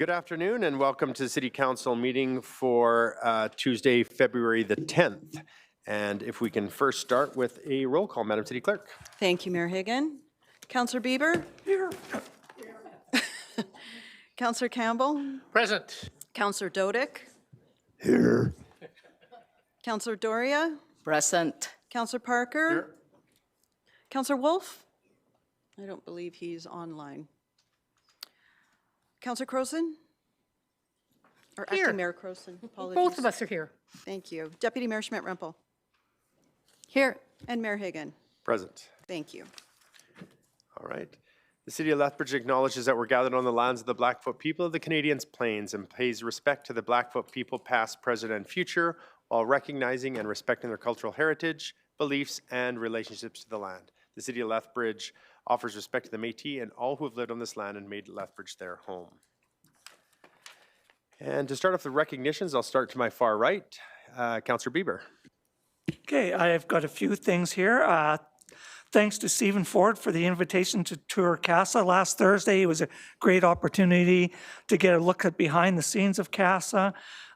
Good afternoon and welcome to the City Council meeting for Tuesday, February the 10th. And if we can first start with a roll call, Madam City Clerk. Thank you, Mayor Higgin. Councillor Bieber? Here. Councillor Campbell? Present. Councillor Dodick? Here. Councillor Doria? Present. Councillor Parker? Here. Councillor Wolf? I don't believe he's online. Councillor Croson? Or Here. Acting Mayor Croson, apologies. Both of us are here. Thank you. Deputy Mayor Schmidt-Rempel? Here. And Mayor Higgin? Present. Thank you. All right. The City of Lethbridge acknowledges that we're gathered on the lands of the Blackfoot people of the Canadian Plains and pays respect to the Blackfoot people past, present, and future while recognizing and respecting their cultural heritage, beliefs, and relationships to the land. The City of Lethbridge offers respect to the Métis and all who have lived on this land and made Lethbridge their home. And to start off the recognitions, I'll start to my far right. Councillor Bieber. Okay, I've got a few things here. Thanks to Stephen Ford for the invitation to tour CASA last Thursday. It was a great opportunity to get a look at behind the scenes of CASA.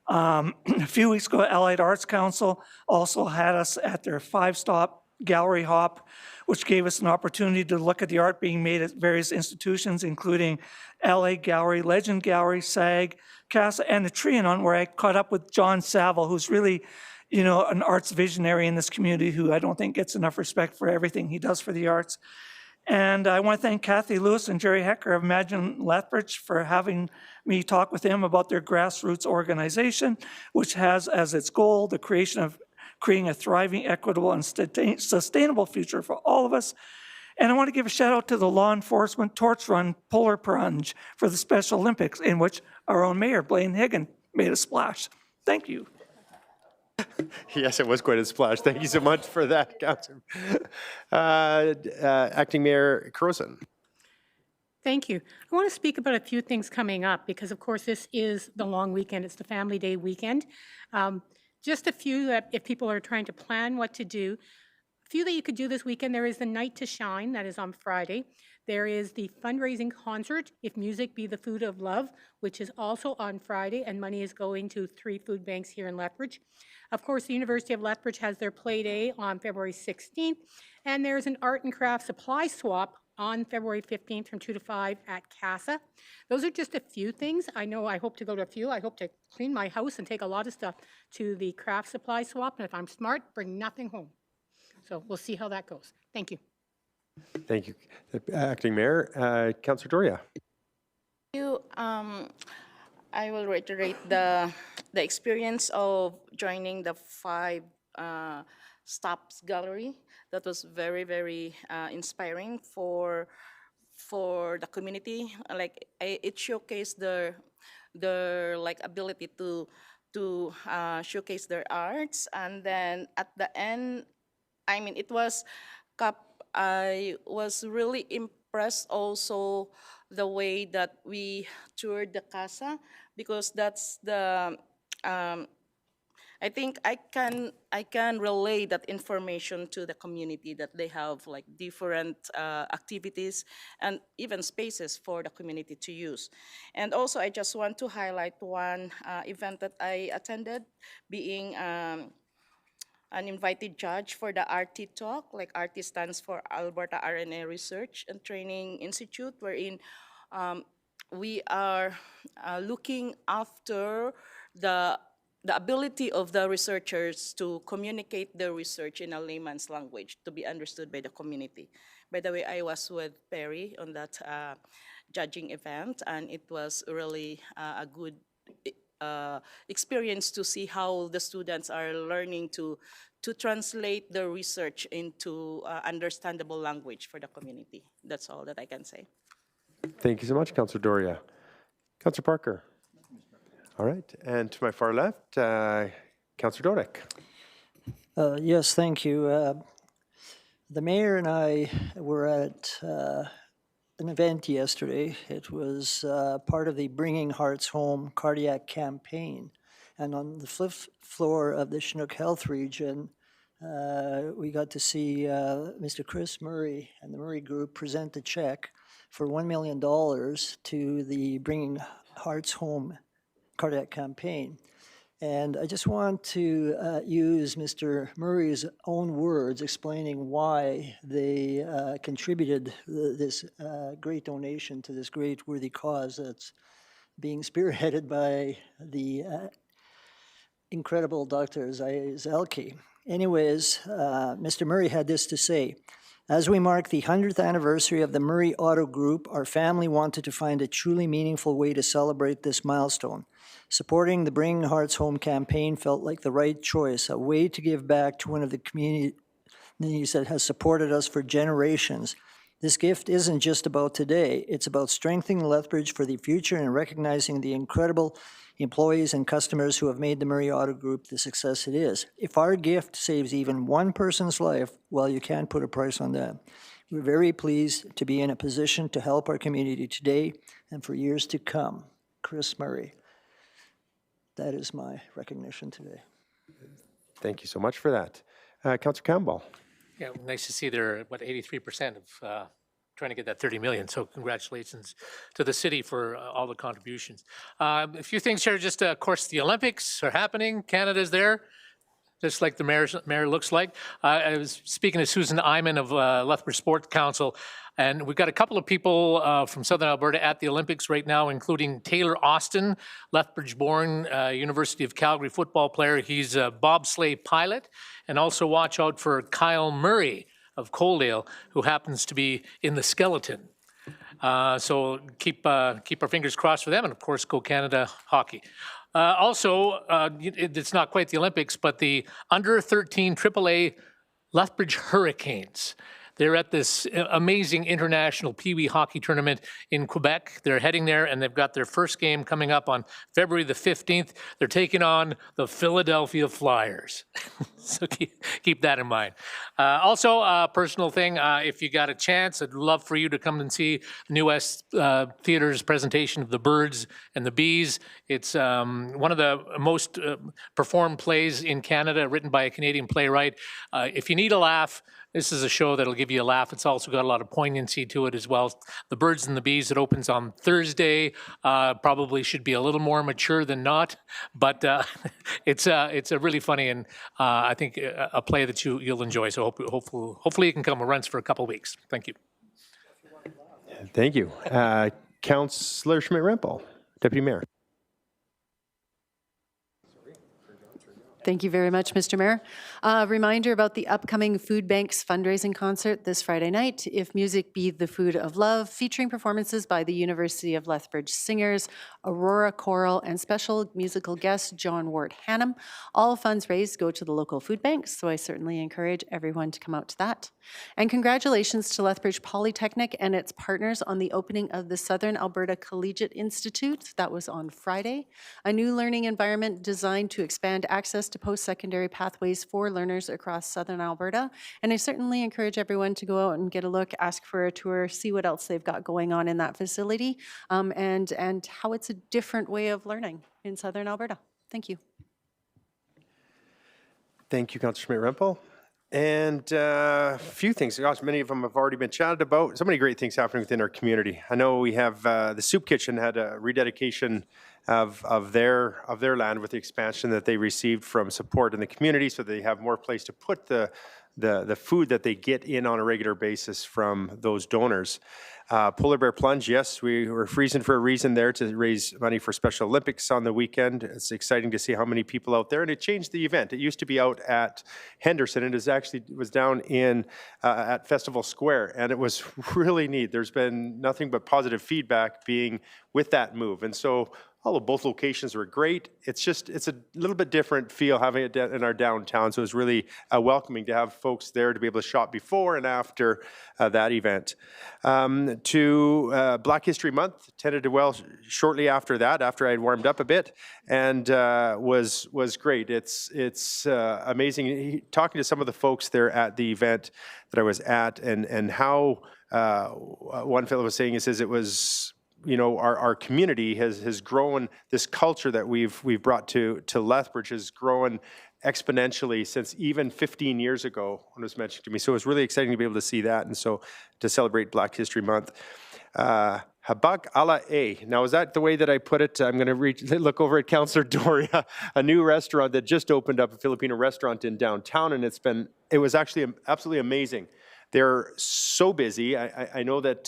A few weeks ago, Allied Arts Council also had us at their 5-stop gallery hop, which gave us an opportunity to look at the art being made at various institutions, including LA Gallery, Legend Gallery, SAG, CASA, and the Trianon, where I caught up with John Saville, who's really, you know, an arts visionary in this community who I don't think gets enough respect for everything he does for the arts. And I want to thank Kathy Lewis and Jerry Hecker of Imagine Lethbridge for having me talk with them about their grassroots organization, which has as its goal the creating a thriving, equitable, and sustainable future for all of us. And I want to give a shout out to the Law Enforcement Torch Run Polar Plunge for the Special Olympics, in which our own mayor, Blaine Higgin, made a splash. Thank you. Yes, it was quite a splash. Thank you so much for that, Councillor. Acting Mayor Croson. Thank you. I want to speak about a few things coming up because, of course, this is the long weekend. It's the Family Day weekend. Just a few that if people are trying to plan what to do, a few that you could do this weekend. There is the Night to Shine, that is on Friday. There is the fundraising concert, If Music Be the Food of Love, which is also on Friday, and money is going to 3 food banks here in Lethbridge. Of course, the University of Lethbridge has their play day on February 16th, and there's an art and craft supply swap on February 15th from 2 to 5 at CASA. Those are just a few things. I know I hope to go to a few. I hope to clean my house and take a lot of stuff to the craft supply swap, and if I'm smart, bring nothing home. So we'll see how that goes. Thank you. Thank you, Acting Mayor. Councillor Doria. I will reiterate the experience of joining the 5 Stops Gallery. That was very, very inspiring for the community. Like it showcased their like ability to showcase their arts, and then at the end, I mean, I was really impressed also the way that we toured the CASA, because that's the I think I can relay that information to the community, that they have like different activities and even spaces for the community to use. And also I just want to highlight one event that I attended, being an invited judge for the RT Talk. Like RT stands for Alberta RNA Research and Training Institute, wherein we are looking after the ability of the researchers to communicate their research in a layman's language to be understood by the community. By the way, I was with Perry on that judging event, and it was really a good experience to see how the students are learning to translate their research into understandable language for the community. That's all that I can say. Thank you so much, Councillor Doria. Councillor Parker. All right, and to my far left, Councillor Dodick. Yes, thank you. The mayor and I were at an event yesterday. It was part of the Bringing Hearts Home cardiac campaign. And on the fifth floor of the Chinook Health Region, we got to see Mr. Chris Murray and the Murray Group present a check for $1 million to the Bringing Hearts Home cardiac campaign. And I just want to use Mr. Murray's own words explaining why they contributed this great donation to this great worthy cause that's being spearheaded by the incredible Dr. Zaya Zelke. Anyways, Mr. Murray had this to say. As we mark the 100th anniversary of the Murray Auto Group, our family wanted to find a truly meaningful way to celebrate this milestone. Supporting the Bring Hearts Home campaign felt like the right choice, a way to give back to one of the communities that has supported us for generations. This gift isn't just about today, it's about strengthening Lethbridge for the future and recognizing the incredible employees and customers who have made the Murray Auto Group the success it is. If our gift saves even one person's life, well, you can't put a price on that. We're very pleased to be in a position to help our community today and for years to come. Chris Murray. That is my recognition today. Thank you so much for that. Councillor Campbell. Yeah, nice to see they're, 83% of trying to get that 30 million. So congratulations to the city for all the contributions. A few things here, just of course, the Olympics are happening. Canada's there, just like the mayor looks like. I was speaking to Susan Iman of Lethbridge Sports Council, and we've got a couple of people from Southern Alberta at the Olympics right now, including Taylor Austin, Lethbridge-born University of Calgary football player. He's a bobsleigh pilot. And also watch out for Kyle Murray of Coaldale, who happens to be in the skeleton. So keep our fingers crossed for them, and of course, Go Canada Hockey. It's not quite the Olympics, but the under-13 AAA Lethbridge Hurricanes. They're at this amazing international Pee Wee hockey tournament in Quebec. They're heading there, and they've got their first game coming up on February the 15th. They're taking on the Philadelphia Flyers. So keep that in mind. Also, a personal thing, if you got a chance, I'd love for you to come and see New West Theatre's presentation of The Birds and the Bees. It's one of the most performed plays in Canada, written by a Canadian playwright. If you need a laugh, this is a show that'll give you a laugh. It's also got a lot of poignancy to it as well. The Birds and the Bees, it opens on Thursday. Probably should be a little more mature than not, but it's a really funny and I think a play that you'll enjoy. So hopefully you can come and runs for a couple of weeks. Thank you. Thank you. Councillor Schmidt-Rempel, Deputy Mayor. Thank you very much, Mr. Mayor. Reminder about the upcoming Food Banks fundraising concert this Friday night, If Music Be the Food of Love, featuring performances by the University of Lethbridge singers, Aurora Choral, and special musical guest John Ward Hannum. All funds raised go to the local food banks, so I certainly encourage everyone to come out to that. And congratulations to Lethbridge Polytechnic and its partners on the opening of the Southern Alberta Collegiate Institute. That was on Friday, a new learning environment designed to expand access to post-secondary pathways for learners across Southern Alberta. And I certainly encourage everyone to go out and get a look, ask for a tour, see what else they've got going on in that facility, and how it's a different way of learning in Southern Alberta. Thank you. Thank you, Councillor Schmidt-Rempel. And a few things, gosh, many of them have already been chatted about. So many great things happening within our community. I know we have the Soup Kitchen had a rededication of their land with the expansion that they received from support in the community, so they have more place to put the food that they get in on a regular basis from those donors. Polar Bear Plunge, yes, we were freezing for a reason there to raise money for Special Olympics on the weekend. It's exciting to see how many people out there, and it changed the event. It used to be out at Henderson, and it was down in at Festival Square, and it was really neat. There's been nothing but positive feedback being with that move, and so although both locations were great, it's a little bit different feel having it in our downtown. So it was really welcoming to have folks there to be able to shop before and after that event. To Black History Month, tended well shortly after that, after I had warmed up a bit, and was great. It's amazing talking to some of the folks there at the event that I was at, and how one fellow was saying, he says it was, you know, our community has grown. This culture that we've brought to Lethbridge has grown exponentially since even 15 years ago when it was mentioned to me. So it was really exciting to be able to see that, and so to celebrate Black History Month. Habak ala A. Now, is that the way that I put it? I'm going to look over at Councillor Doria, a new restaurant that just opened up, a Filipino restaurant in downtown, and it was actually absolutely amazing. They're so busy. I know that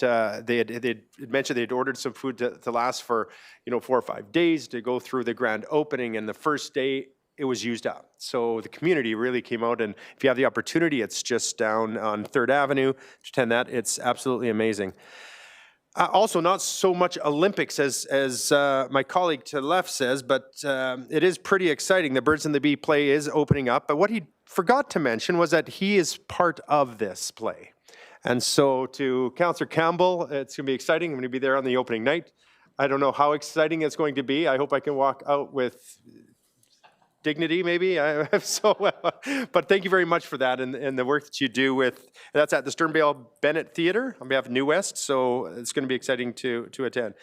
they had mentioned they had ordered some food to last for 4 or 5 days to go through the grand opening, and the first day it was used up. So the community really came out, and if you have the opportunity, it's just down on 3rd Avenue to attend that. It's absolutely amazing. Also, not so much Olympics as my colleague to the left says, but it is pretty exciting. The Birds and the Bee play is opening up, but what he forgot to mention was that he is part of this play. And so to Councillor Campbell, it's going to be exciting. I'm going to be there on the opening night. I don't know how exciting it's going to be. I hope I can walk out with dignity, maybe. But thank you very much for that and the work that you do with. That's at the Sternbale Bennett Theatre on behalf of New West. So it's going to be exciting to attend.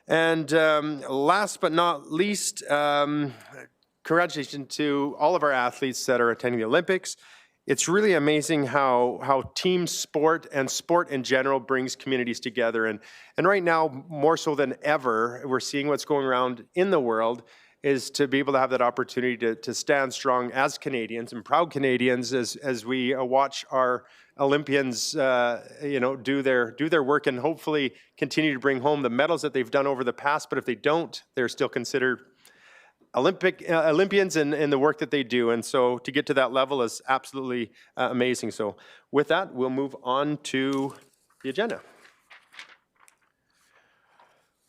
And last but not least, congratulations to all of our athletes that are attending the Olympics. It's really amazing how team sport and sport in general brings communities together. And right now, more so than ever, we're seeing what's going around in the world is to be able to have that opportunity to stand strong as Canadians and proud Canadians as we watch our Olympians do their work and hopefully continue to bring home the medals that they've done over the past. But if they don't, they're still considered Olympians in the work that they do. And so to get to that level is absolutely amazing. So with that, we'll move on to the agenda.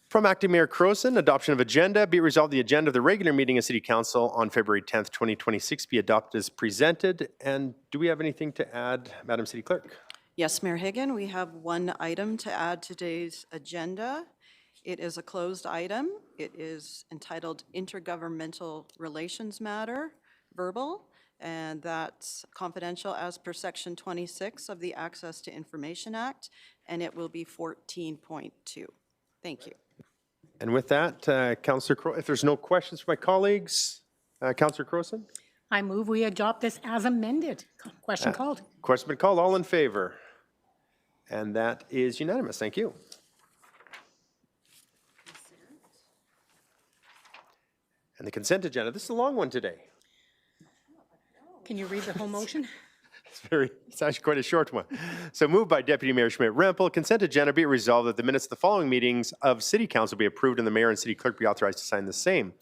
From Acting Mayor Crowson, adoption of agenda. Be it resolved, the agenda of the regular meeting of City Council on February 10th, 2026 be adopted as presented. And do we have anything to add, Madam City Clerk? Yes, Mayor Hagan, we have one item to add to today's agenda. It is a closed item. It is entitled Intergovernmental Relations Matter, verbal, and that's confidential as per Section 26 of the Access to Information Act, and it will be 14.2. Thank you. And with that, Councillor Crow, if there's no questions from my colleagues, Councillor Crowson? I move we adopt this as amended. Question called. Question been called. All in favor? And that is unanimous. Thank you. And the consent agenda. This is a long one today. Can you read the whole motion? It's actually quite a short one. So moved by Deputy Mayor Schmidt-Rempel, consent agenda be it resolved that the minutes of the following meetings of City Council be approved and the Mayor and City Clerk be authorized to sign the same.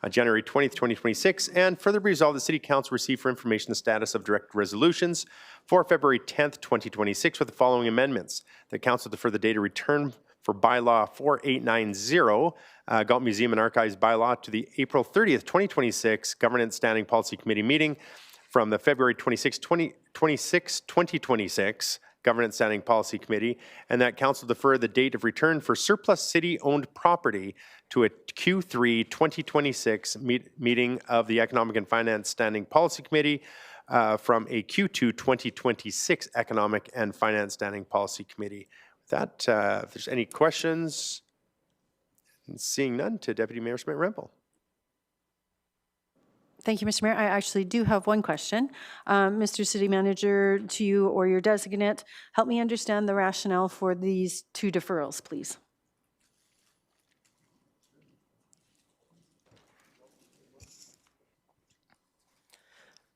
January 20th, 2026, and further be resolved the City Council receive for information the status of direct resolutions for February 10th, 2026 with the following amendments. The Council defer the date of return for bylaw 4890, Galt Museum and Archives bylaw to the April 30th, 2026 Governance Standing Policy Committee meeting from the February 26, 2026 Governance Standing Policy Committee, and that Council defer the date of return for surplus city-owned property to a Q3 2026 meeting of the Economic and Finance Standing Policy Committee from a Q2 2026 Economic and Finance Standing Policy Committee. With that, if there's any questions, seeing none, to Deputy Mayor Schmidt-Rempel. Thank you, Mr. Mayor. I actually do have one question. Mr. City Manager, to you or your designate, help me understand the rationale for these two deferrals, please.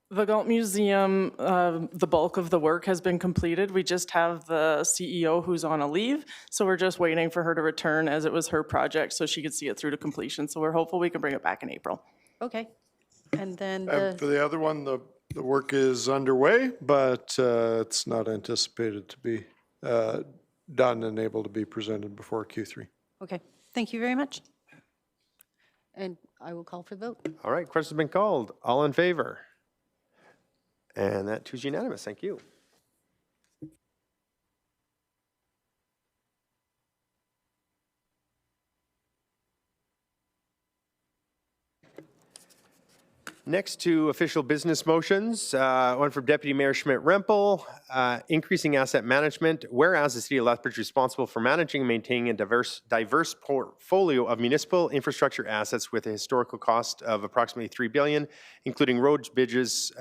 The Galt Museum, the bulk of the work has been completed. We just have the CEO who's on a leave, so we're just waiting for her to return as it was her project so she could see it through to completion. So we're hopeful we can bring it back in April. Okay. And then For the other one, the work is underway, but it's not anticipated to be done and able to be presented before Q3. okay, thank you very much. And I will call for the vote. All right, question's been called. All in favor? And that too is unanimous. Thank you. Next to official business motions, one from Deputy Mayor Schmidt-Rempel, increasing asset management. Whereas the City of Lethbridge is responsible for managing and maintaining a diverse portfolio of municipal infrastructure assets with a historical cost of approximately $3 billion, including roads, bridges,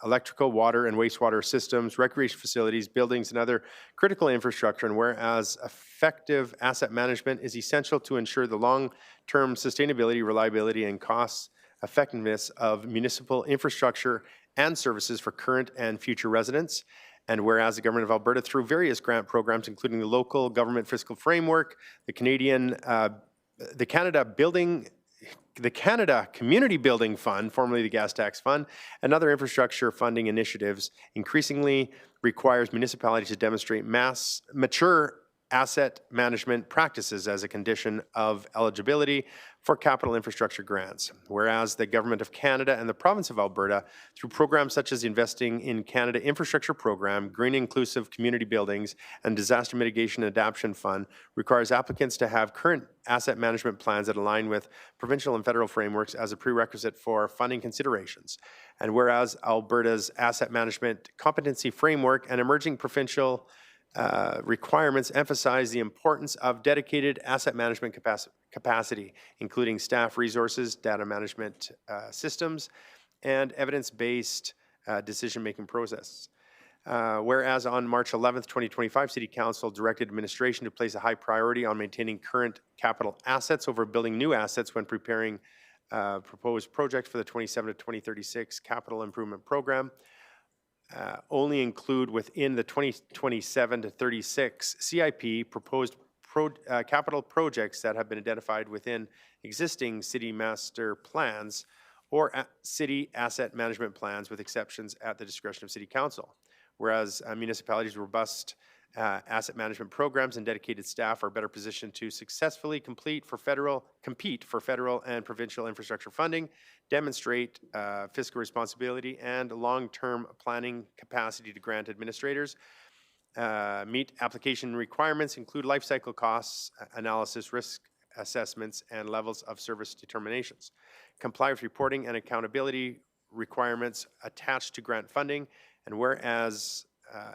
electrical, water, and wastewater systems, recreation facilities, buildings, and other critical infrastructure. And whereas effective asset management is essential to ensure the long-term sustainability, reliability, and cost effectiveness of municipal infrastructure and services for current and future residents. And whereas the Government of Alberta, through various grant programs, including the Local Government Fiscal Framework, the Canada Community Building Fund, formerly the Gas Tax Fund, and other infrastructure funding initiatives, increasingly requires municipalities to demonstrate mature asset management practices as a condition of eligibility for capital infrastructure grants. Whereas the Government of Canada and the Province of Alberta, through programs such as Investing in Canada Infrastructure Program, Green Inclusive Community Buildings, and Disaster Mitigation and Adaptation Fund, requires applicants to have current asset management plans that align with provincial and federal frameworks as a prerequisite for funding considerations. And whereas Alberta's asset management competency framework and emerging provincial requirements emphasize the importance of dedicated asset management capacity, including staff resources, data management systems, and evidence-based decision-making process. Whereas on March 11th, 2025, City Council directed administration to place a high priority on maintaining current capital assets over building new assets when preparing proposed projects for the 27 to 2036 capital improvement program. Only include within the 2027 to 36 CIP proposed capital projects that have been identified within existing city master plans or city asset management plans, with exceptions at the discretion of City Council. Whereas municipalities' robust asset management programs and dedicated staff are better positioned to successfully compete for federal and provincial infrastructure funding, demonstrate fiscal responsibility and long-term planning capacity to grant administrators, meet application requirements, include life cycle costs, analysis, risk assessments, and levels of service determinations, comply with reporting and accountability requirements attached to grant funding, and whereas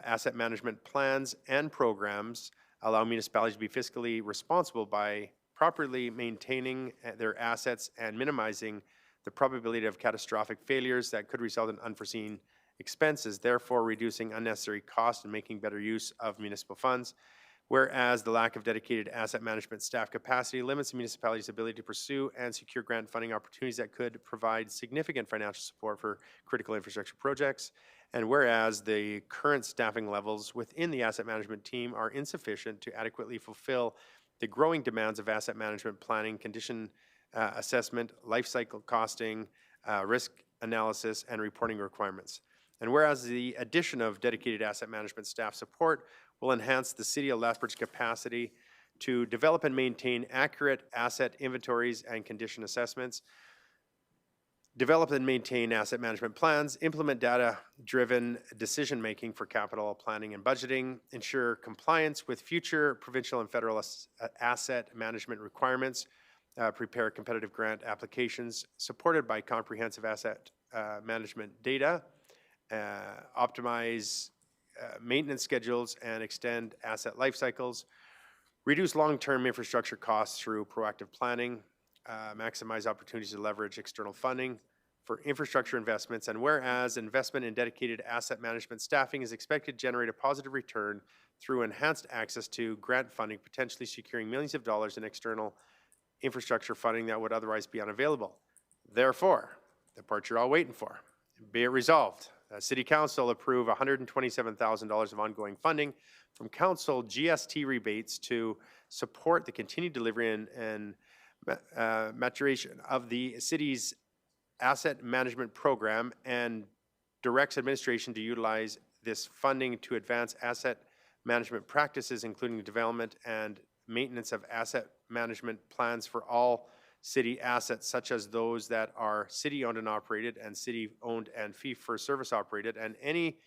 asset management plans and programs allow municipalities to be fiscally responsible by properly maintaining their assets and minimizing the probability of catastrophic failures that could result in unforeseen expenses, therefore reducing unnecessary costs and making better use of municipal funds. Whereas the lack of dedicated asset management staff capacity limits the municipality's ability to pursue and secure grant funding opportunities that could provide significant financial support for critical infrastructure projects. And whereas the current staffing levels within the asset management team are insufficient to adequately fulfill the growing demands of asset management planning, condition assessment, life cycle costing, risk analysis, and reporting requirements. And whereas the addition of dedicated asset management staff support will enhance the City of Lethbridge capacity to develop and maintain accurate asset inventories and condition assessments, develop and maintain asset management plans, implement data-driven decision-making for capital planning and budgeting, ensure compliance with future provincial and federal asset management requirements, prepare competitive grant applications supported by comprehensive asset management data, optimize maintenance schedules and extend asset life cycles, reduce long-term infrastructure costs through proactive planning, maximize opportunities to leverage external funding for infrastructure investments, and whereas investment in dedicated asset management staffing is expected to generate a positive return through enhanced access to grant funding, potentially securing millions of dollars in external infrastructure funding that would otherwise be unavailable. Therefore, the part you're all waiting for, be it resolved, City Council approve $127,000 of ongoing funding from Council GST rebates to support the continued delivery and maturation of the city's asset management program, and directs administration to utilize this funding to advance asset management practices, including the development and maintenance of asset management plans for all city assets, such as those that are city-owned and operated and city-owned and fee-for-service operated, and any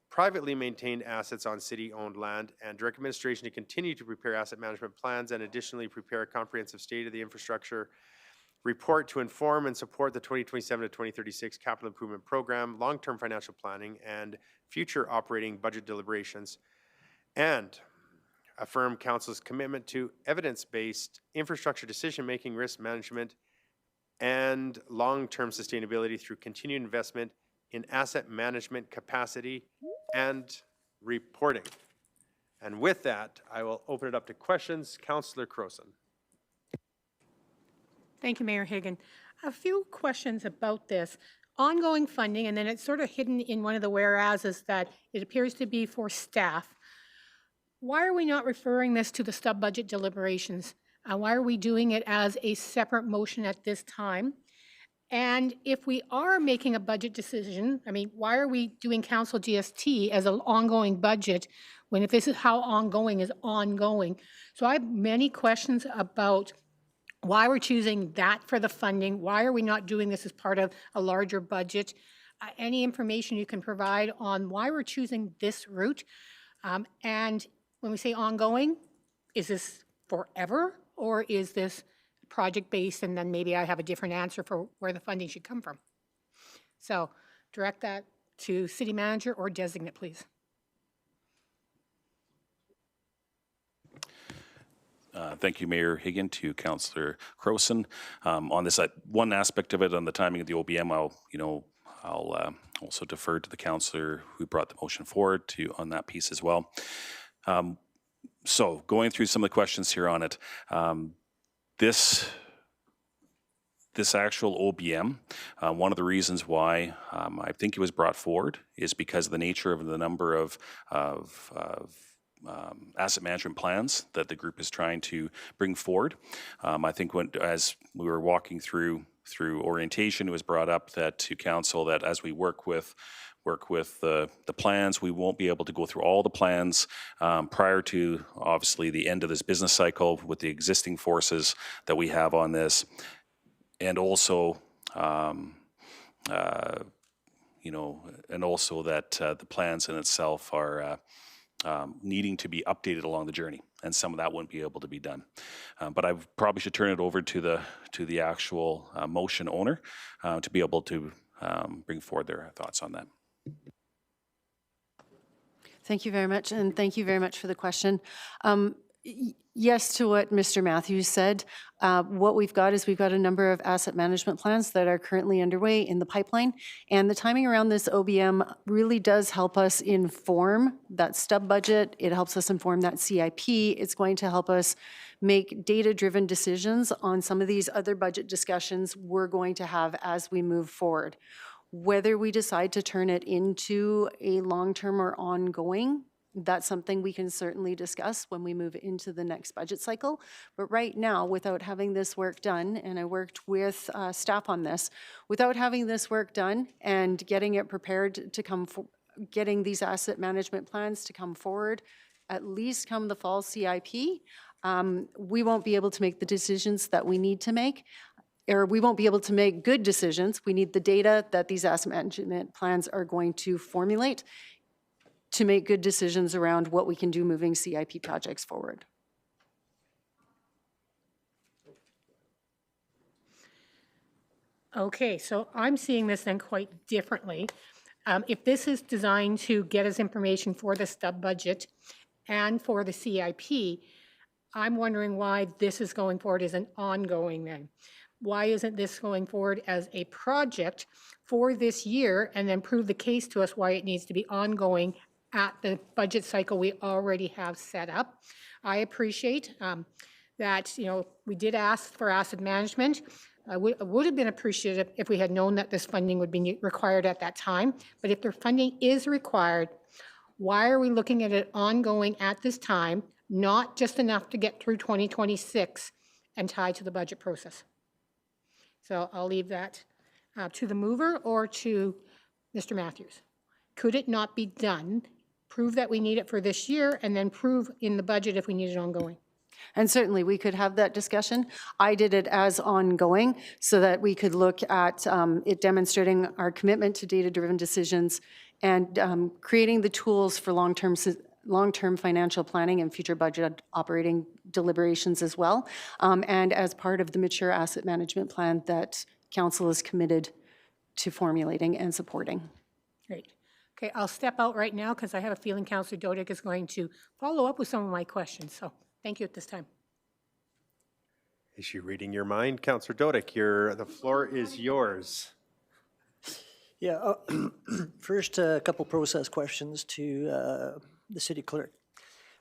privately maintained assets on city-owned land, and direct administration to continue to prepare asset management plans and additionally prepare a comprehensive state of the infrastructure report to inform and support the 2027 to 2036 capital improvement program, long-term financial planning, and future operating budget deliberations, and affirm council's commitment to evidence-based infrastructure decision-making, risk management, and long-term sustainability through continued investment in asset management capacity and reporting. And with that, I will open it up to questions. Councillor Crowson. Thank you, Mayor Higgin. A few questions about this. Ongoing funding, and then it's sort of hidden in one of the whereases that it appears to be for staff. Why are we not referring this to the stub budget deliberations? Why are we doing it as a separate motion at this time? And if we are making a budget decision, I mean, why are we doing council GST as an ongoing budget when if this is how ongoing is ongoing? So I have many questions about why we're choosing that for the funding. Why are we not doing this as part of a larger budget? Any information you can provide on why we're choosing this route? And when we say ongoing, is this forever or is this project-based, and then maybe I have a different answer for where the funding should come from? So direct that to city manager or designate, please. Thank you, Mayor Higgin, to Councillor Crowson. On this one aspect of it, on the timing of the OBM, I'll also defer to the councillor who brought the motion forward on that piece as well. So going through some of the questions here on it, this actual OBM, one of the reasons why I think it was brought forward is because of the nature of the number of asset management plans that the group is trying to bring forward. I think as we were walking through orientation, it was brought up that to council that as we work with the plans, we won't be able to go through all the plans prior to obviously the end of this business cycle with the existing forces that we have on this, and also that the plans in itself are needing to be updated along the journey, and some of that wouldn't be able to be done. But I probably should turn it over to the actual motion owner to be able to bring forward their thoughts on that. Thank you very much, and thank you very much for the question. Yes to what Mr. Matthews said. What we've got is we've got a number of asset management plans that are currently underway in the pipeline, and the timing around this OBM really does help us inform that stub budget. It helps us inform that CIP. It's going to help us make data-driven decisions on some of these other budget discussions we're going to have as we move forward. Whether we decide to turn it into a long-term or ongoing, that's something we can certainly discuss when we move into the next budget cycle. But right now, without having this work done, and I worked with staff on this, without having this work done and getting it prepared to getting these asset management plans to come forward, at least come the fall CIP, we won't be able to make the decisions that we need to make, or we won't be able to make good decisions. We need the data that these asset management plans are going to formulate to make good decisions around what we can do moving CIP projects forward. Okay, so I'm seeing this then quite differently. If this is designed to get us information for the stub budget and for the CIP, I'm wondering why this is going forward as an ongoing then. Why isn't this going forward as a project for this year and then prove the case to us why it needs to be ongoing at the budget cycle we already have set up? I appreciate that, we did ask for asset management. I would have been appreciative if we had known that this funding would be required at that time. But if the funding is required, why are we looking at it ongoing at this time, not just enough to get through 2026 and tied to the budget process? So I'll leave that to the mover or to Mr. Matthews. Could it not be done? Prove that we need it for this year and then prove in the budget if we need it ongoing. And certainly we could have that discussion. I did it as ongoing so that we could look at it demonstrating our commitment to data-driven decisions and creating the tools for long-term long-term financial planning and future budget operating deliberations as well, and as part of the mature asset management plan that council is committed to formulating and supporting. Great. Okay, I'll step out right now because I have a feeling Councillor Dodick is going to follow up with some of my questions. So thank you at this time. Is she reading your mind? Councillor Dodick, the floor is yours. Yeah, first, a couple process questions to the city clerk.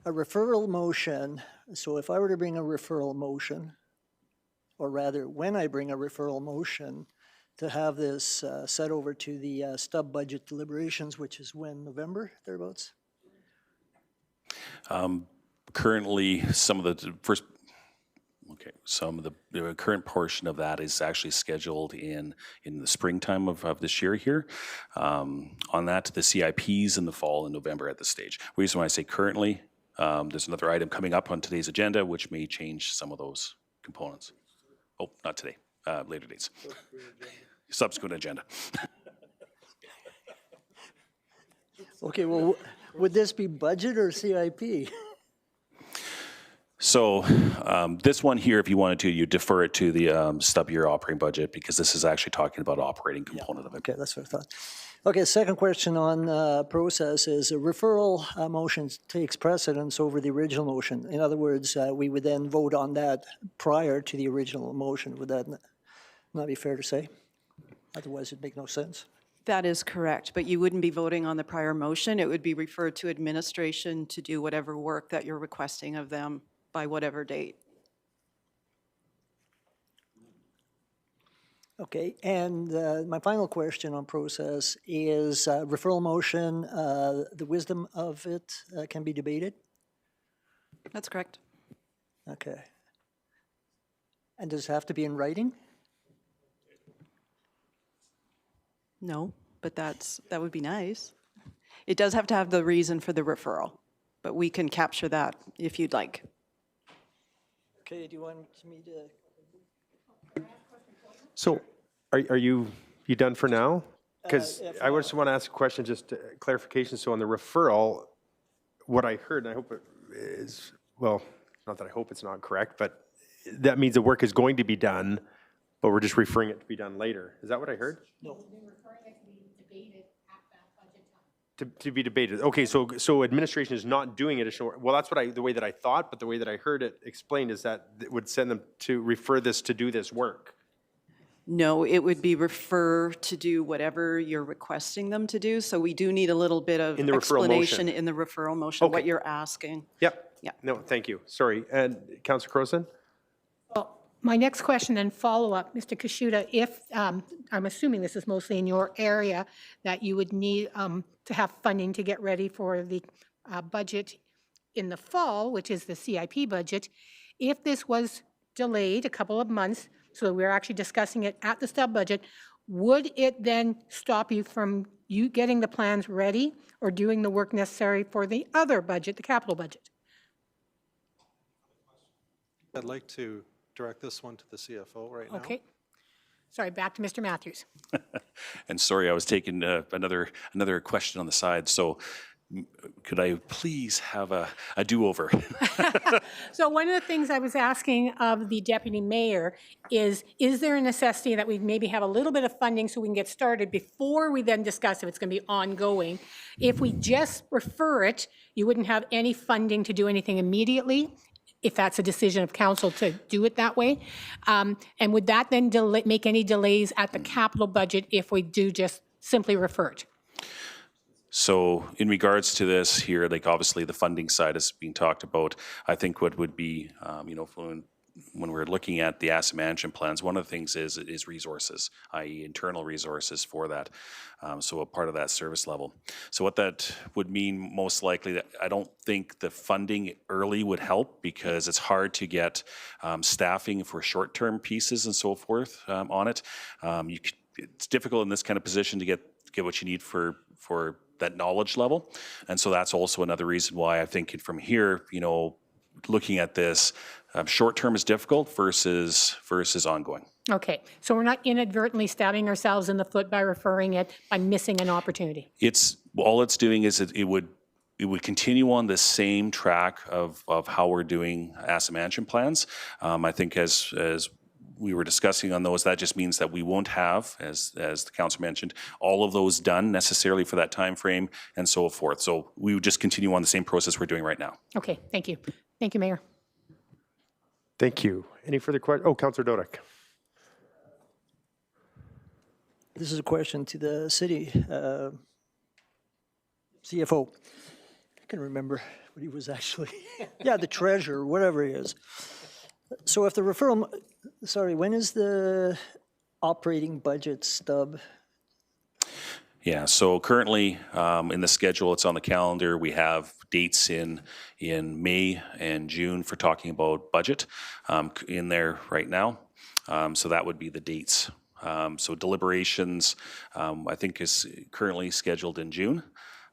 A referral motion, so if I were to bring a referral motion, or rather, when I bring a referral motion, to have this set over to the stub budget deliberations, which is when, November, thereabouts? Currently, some of the current portion of that is actually scheduled in the springtime of this year here. On that, the CIPs in the fall in November at this stage. The reason why I say currently, there's another item coming up on today's agenda which may change some of those components. Oh, not today, later dates. Subsequent agenda. Okay, well, would this be budget or CIP? So this one here, if you wanted to, you defer it to the stub year operating budget because this is actually talking about operating component of it. Okay, that's what I thought. Okay, second question on process is a referral motion takes precedence over the original motion. In other words, we would then vote on that prior to the original motion. Would that not be fair to say? Otherwise, it'd make no sense. That is correct, but you wouldn't be voting on the prior motion. It would be referred to administration to do whatever work that you're requesting of them by whatever date. Okay, and my final question on process is referral motion, the wisdom of it can be debated? That's correct. Okay. And does it have to be in writing? No, but that would be nice. It does have to have the reason for the referral, but we can capture that if you'd like. Okay, do you want me to? So are you done for now? Because I just want to ask a question, just clarification. So on the referral, what I heard, and I hope it is, well, not that I hope it's not correct, but that means the work is going to be done, but we're just referring it to be done later. Is that what I heard? No. To be debated. Okay, so administration is not doing additional work. Well, that's the way that I thought, but the way that I heard it explained is that it would send them to refer this to do this work. No, it would be refer to do whatever you're requesting them to do. So we do need a little bit of In the referral explanation motion. in the referral motion, what Okay. you're asking. Yep. Yeah. No, thank you. Sorry. And Councillor Croson? Well, my next question and follow-up, Mr. Kashuta, if, I'm assuming this is mostly in your area, that you would need to have funding to get ready for the budget in the fall, which is the CIP budget. If this was delayed a couple of months, so we're actually discussing it at the stub budget, would it then stop you from getting the plans ready or doing the work necessary for the other budget, the capital budget? I'd like to direct this one to the CFO right now. Okay. Sorry, back to Mr. Matthews. And sorry, I was taking another question on the side. So could I please have a do-over? So one of the things I was asking of the deputy mayor is there a necessity that we maybe have a little bit of funding so we can get started before we then discuss if it's going to be ongoing? If we just refer it, you wouldn't have any funding to do anything immediately, if that's a decision of council to do it that way. And would that then make any delays at the capital budget if we do just simply refer it? So in regards to this here, like obviously the funding side is being talked about. I think what would be, when we're looking at the asset management plans, one of the things is resources, i.e. internal resources for that. So a part of that service level. So what that would mean most likely, I don't think the funding early would help because it's hard to get staffing for short-term pieces and so forth on it. It's difficult in this kind of position to get what you need for that knowledge level. And so that's also another reason why I think from here, looking at this, short-term is difficult versus ongoing. Okay, so we're not inadvertently stabbing ourselves in the foot by referring it, by missing an opportunity. All it's doing is it would we would continue on the same track of how we're doing asset management plans. I think as we were discussing on those, that just means that we won't have, as the council mentioned, all of those done necessarily for that time frame and so forth. So we would just continue on the same process we're doing right now. Okay, thank you. Thank you, Mayor. Thank you. Any further questions? Oh, Councillor Dodick. This is a question to the city CFO. I can remember what he was actually, yeah, the treasurer, whatever he is. So if the referral, sorry, when is the operating budget stub? Yeah, so currently in the schedule, it's on the calendar. We have dates in May and June for talking about budget in there right now. So that would be the dates. So deliberations, I think, is currently scheduled in June.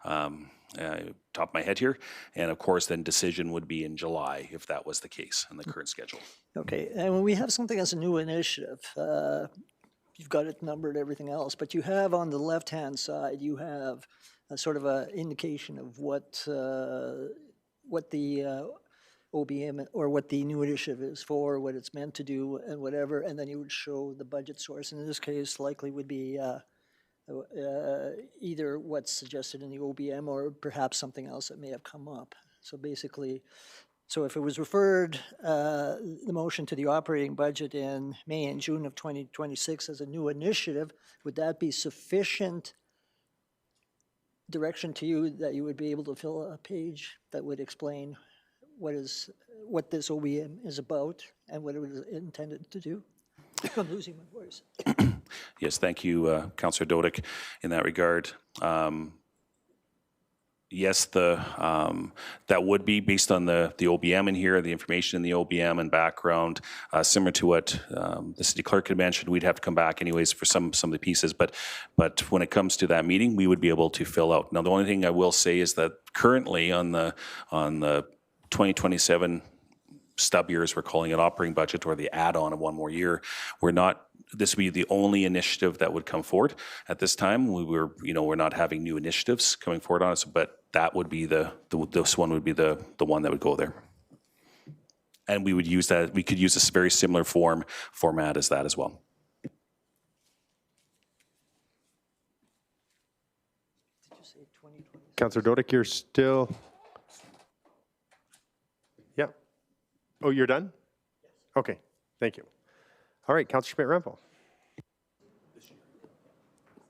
Top of my head here. And of course, then decision would be in July if that was the case in the current schedule. Okay, and when we have something as a new initiative, you've got it numbered, everything else, but you have on the left-hand side, you have a sort of an indication of what the OBM or what the new initiative is for, what it's meant to do and whatever, and then you would show the budget source. And in this case, likely would be either what's suggested in the OBM or perhaps something else that may have come up. So basically, so if it was referred, the motion to the operating budget in May and June of 2026 as a new initiative, would that be sufficient direction to you that you would be able to fill a page that would explain what this OBM is about and what it was intended to do? I'm losing my voice. Yes, thank you, Councillor Dodick, in that regard. Yes, that would be based on the OBM in here, the information in the OBM and background, similar to what the city clerk had mentioned. We'd have to come back anyways for some of the pieces, but when it comes to that meeting, we would be able to fill out. Now, the only thing I will say is that currently on the 2027 stub years, we're calling it operating budget, or the add-on of one more year, this would be the only initiative that would come forward at this time. We're not having new initiatives coming forward on us, but that would be this one would be the one that would go there. And we would use that, we could use this very similar format as that as well. Councillor Dodick, you're still... Yeah. Oh, you're done? Okay, thank you. All right, Councillor Schmidt-Rempel.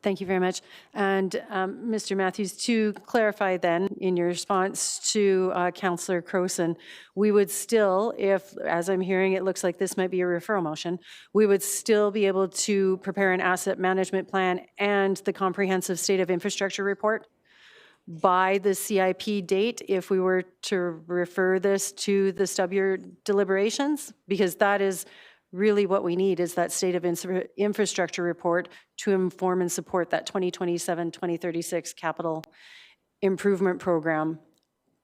Thank you very much. And Mr. Matthews, to clarify then, in your response to Councillor Crowson, we would still, if, as I'm hearing, it looks like this might be a referral motion, we would still be able to prepare an asset management plan and the comprehensive state of infrastructure report by the CIP date if we were to refer this to the stub year deliberations, because that is really what we need, is that state of infrastructure report to inform and support that 2027-2036 capital improvement program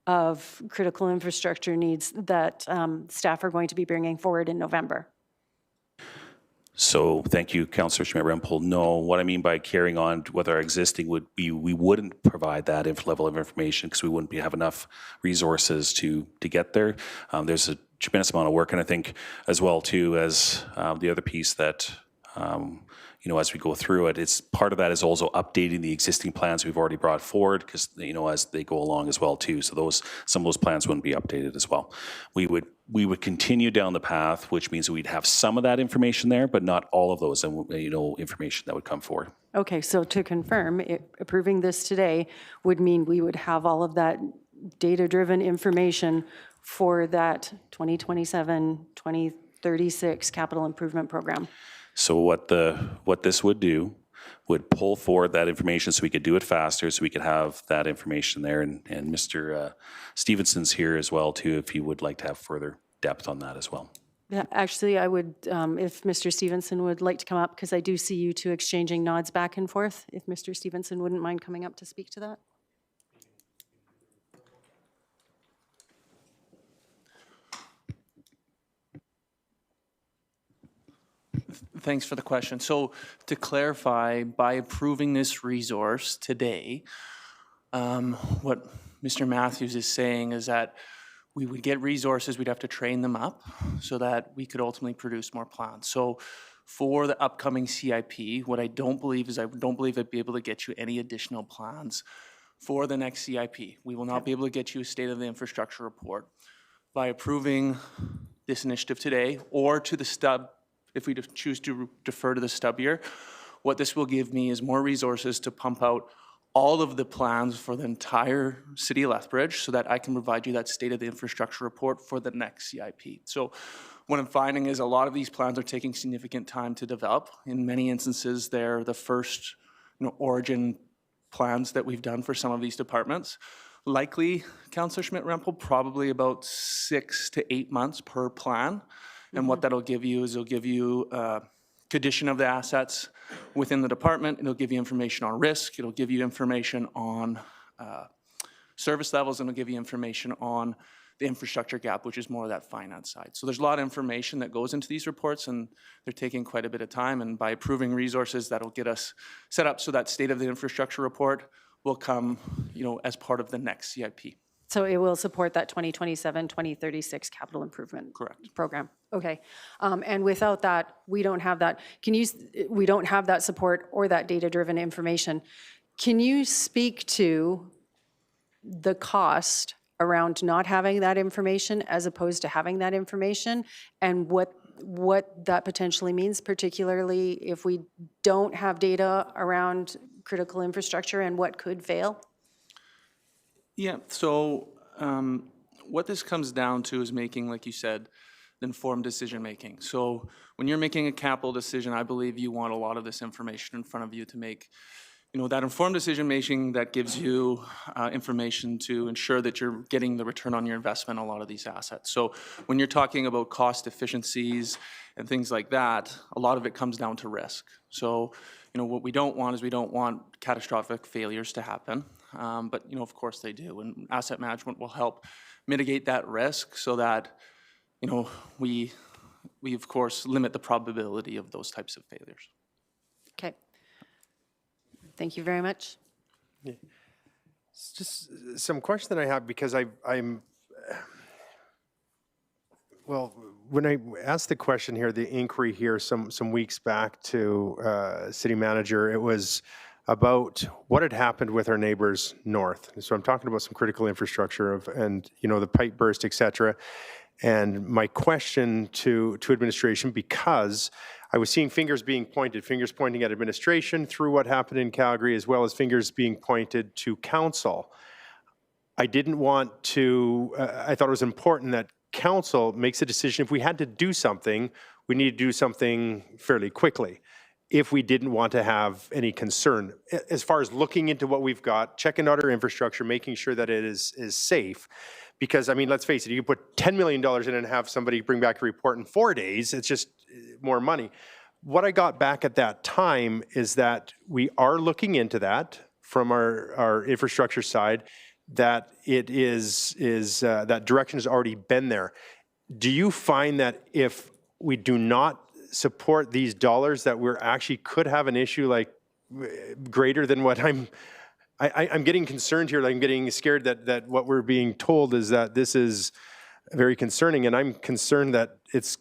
of critical infrastructure needs that staff are going to be bringing forward in November. So thank you, Councillor Schmidt-Rempel. No, what I mean by carrying on with our existing would be we wouldn't provide that level of information because we wouldn't have enough resources to get there. There's a tremendous amount of work, and I think as well too as the other piece that as we go through it, it's part of that is also updating the existing plans we've already brought forward because as they go along as well too. So some of those plans wouldn't be updated as well. We would continue down the path, which means we'd have some of that information there, but not all of those information that would come forward. Okay, so to confirm, approving this today would mean we would have all of that data-driven information for that 2027-2036 capital improvement program. So what this would do would pull forward that information so we could do it faster, so we could have that information there. And Mr. Stevenson's here as well too, if he would like to have further depth on that as well. Yeah, actually, I would, if Mr. Stevenson would like to come up, because I do see you two exchanging nods back and forth, if Mr. Stevenson wouldn't mind coming up to speak to that. Thanks for the question. So to clarify, by approving this resource today, what Mr. Matthews is saying is that we would get resources, we'd have to train them up so that we could ultimately produce more plans. So for the upcoming CIP, what I don't believe is I don't believe I'd be able to get you any additional plans for the next CIP. We will not be able to get you a state of the infrastructure report. By approving this initiative today or to the stub, if we choose to defer to the stub year, what this will give me is more resources to pump out all of the plans for the entire city of Lethbridge so that I can provide you that state of the infrastructure report for the next CIP. So what I'm finding is a lot of these plans are taking significant time to develop. In many instances, they're the first origin plans that we've done for some of these departments. Likely, Councillor Schmidt-Rempel, probably about 6 to 8 months per plan. And what that'll give you is it'll give you condition of the assets within the department. It'll give you information on risk. It'll give you information on service levels, and it'll give you information on the infrastructure gap, which is more of that finance side. So there's a lot of information that goes into these reports, and they're taking quite a bit of time. And by approving resources, that'll get us set up so that state of the infrastructure report will come, as part of the next CIP. So it will support that 2027, 2036 capital improvement Correct. program. Okay. And without that, we don't have that. We don't have that support or that data-driven information. Can you speak to the cost around not having that information as opposed to having that information, and what that potentially means, particularly if we don't have data around critical infrastructure and what could fail? Yeah, so what this comes down to is making, like you said, informed decision-making. So when you're making a capital decision, I believe you want a lot of this information in front of you to make, that informed decision-making that gives you information to ensure that you're getting the return on your investment on a lot of these assets. So when you're talking about cost efficiencies and things like that, a lot of it comes down to risk. So, what we don't want is we don't want catastrophic failures to happen. But, of course they do. And asset management will help mitigate that risk so that, we of course limit the probability of those types of failures. Okay. Thank you very much. Yeah. It's just some question that I have, because I'm well, when I asked the question here, the inquiry here some weeks back to city manager, it was about what had happened with our neighbors north. So I'm talking about some critical infrastructure and the pipe burst, et cetera. And my question to administration, because I was seeing fingers pointing at administration through what happened in Calgary, as well as fingers being pointed to council. I didn't want to, I thought it was important that council makes a decision. If we had to do something, we need to do something fairly quickly if we didn't want to have any concern. As far as looking into what we've got, checking out our infrastructure, making sure that it is safe. Because, let's face it, you put $10 million in and have somebody bring back a report in 4 days, it's just more money. What I got back at that time is that we are looking into that from our infrastructure side, that it is that direction has already been there. Do you find that if we do not support these dollars, that we're actually could have an issue like greater than what I'm getting concerned here? Like, I'm getting scared that what we're being told is that this is very concerning, and I'm concerned that it's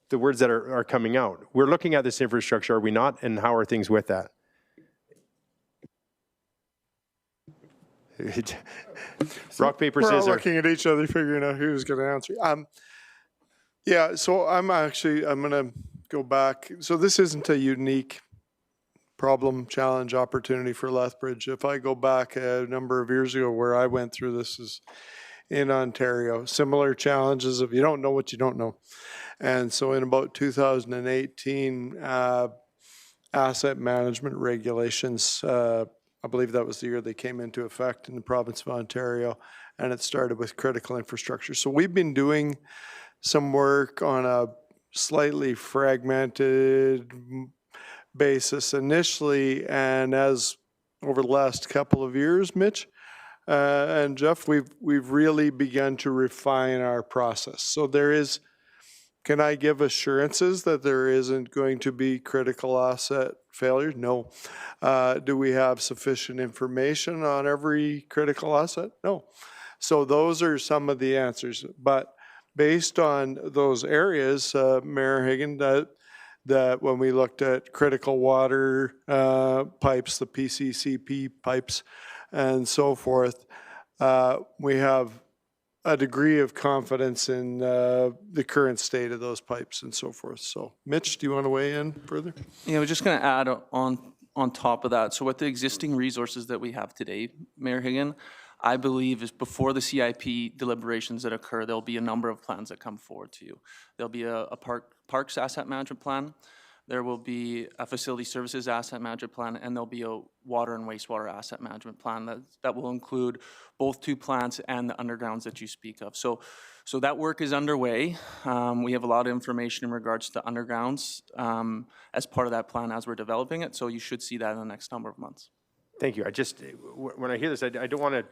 the words that are coming out. We're looking at this infrastructure, are we not? And how are things with that? Rock, paper, scissors. We're all looking at each other, figuring out who's going to answer. Yeah, so I'm going to go back. So this isn't a unique problem, challenge, opportunity for Lethbridge. If I go back a number of years ago, where I went through this is in Ontario. Similar challenges of you don't know what you don't know. And so in about 2018, asset management regulations, I believe that was the year they came into effect in the province of Ontario, and it started with critical infrastructure. So we've been doing some work on a slightly fragmented basis initially, and as over the last couple of years, Mitch and Jeff, we've really begun to refine our process. So there is Can I give assurances that there isn't going to be critical asset failure? No. Do we have sufficient information on every critical asset? No. So those are some of the answers. But based on those areas, Mayor Hagan, that when we looked at critical water pipes, the PCCP pipes, and so forth, we have a degree of confidence in the current state of those pipes and so forth. So, Mitch, do you want to weigh in further? Yeah, we're just going to add on top of that. So with the existing resources that we have today, Mayor Hagan, I believe is before the CIP deliberations that occur, there'll be a number of plans that come forward to you. There'll be a parks asset management plan. There will be a facility services asset management plan, and there'll be a water and wastewater asset management plan that will include both 2 plants and the undergrounds that you speak of. So that work is underway. We have a lot of information in regards to undergrounds as part of that plan as we're developing it. So you should see that in the next number of months. Thank you. When I hear this, I don't want to,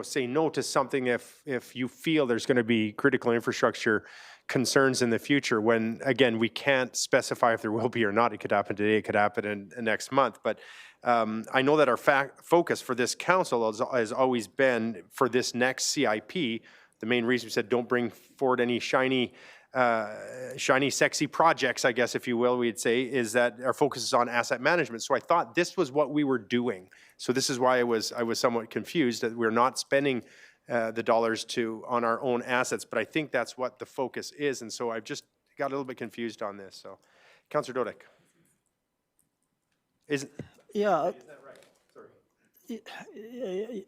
say no to something if you feel there's going to be critical infrastructure concerns in the future, when, again, we can't specify if there will be or not. It could happen today, it could happen in next month. But I know that our focus for this council has always been for this next CIP. The main reason we said don't bring forward any shiny, sexy projects, I guess, if you will, we'd say, is that our focus is on asset management. So I thought this was what we were doing. So this is why I was somewhat confused that we're not spending the dollars on our own assets, but I think that's what the focus is, and so I've just got a little bit confused on this. So, Councillor Dodick. Yeah. Is that right? Sorry.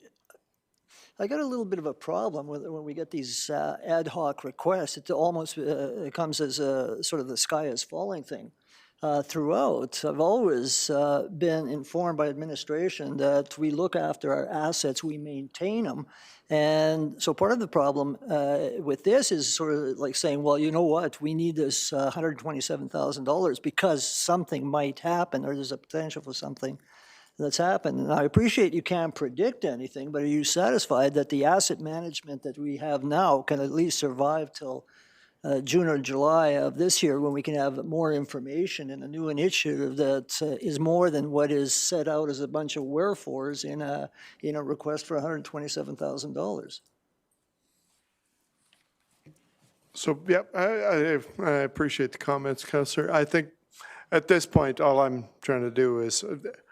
I got a little bit of a problem with when we get these ad hoc requests. It almost comes as a sort of the sky is falling thing. Throughout, I've always been informed by administration that we look after our assets, we maintain them. And so part of the problem with this is sort of like saying, well, you know what, we need this $127,000 because something might happen, or there's a potential for something that's happened. And I appreciate you can't predict anything, but are you satisfied that the asset management that we have now can at least survive till June or July of this year, when we can have more information and a new initiative that is more than what is set out as a bunch of wherefores in a request for $127,000? So, yeah, I appreciate the comments, Councillor. I think at this point, all I'm trying to do is,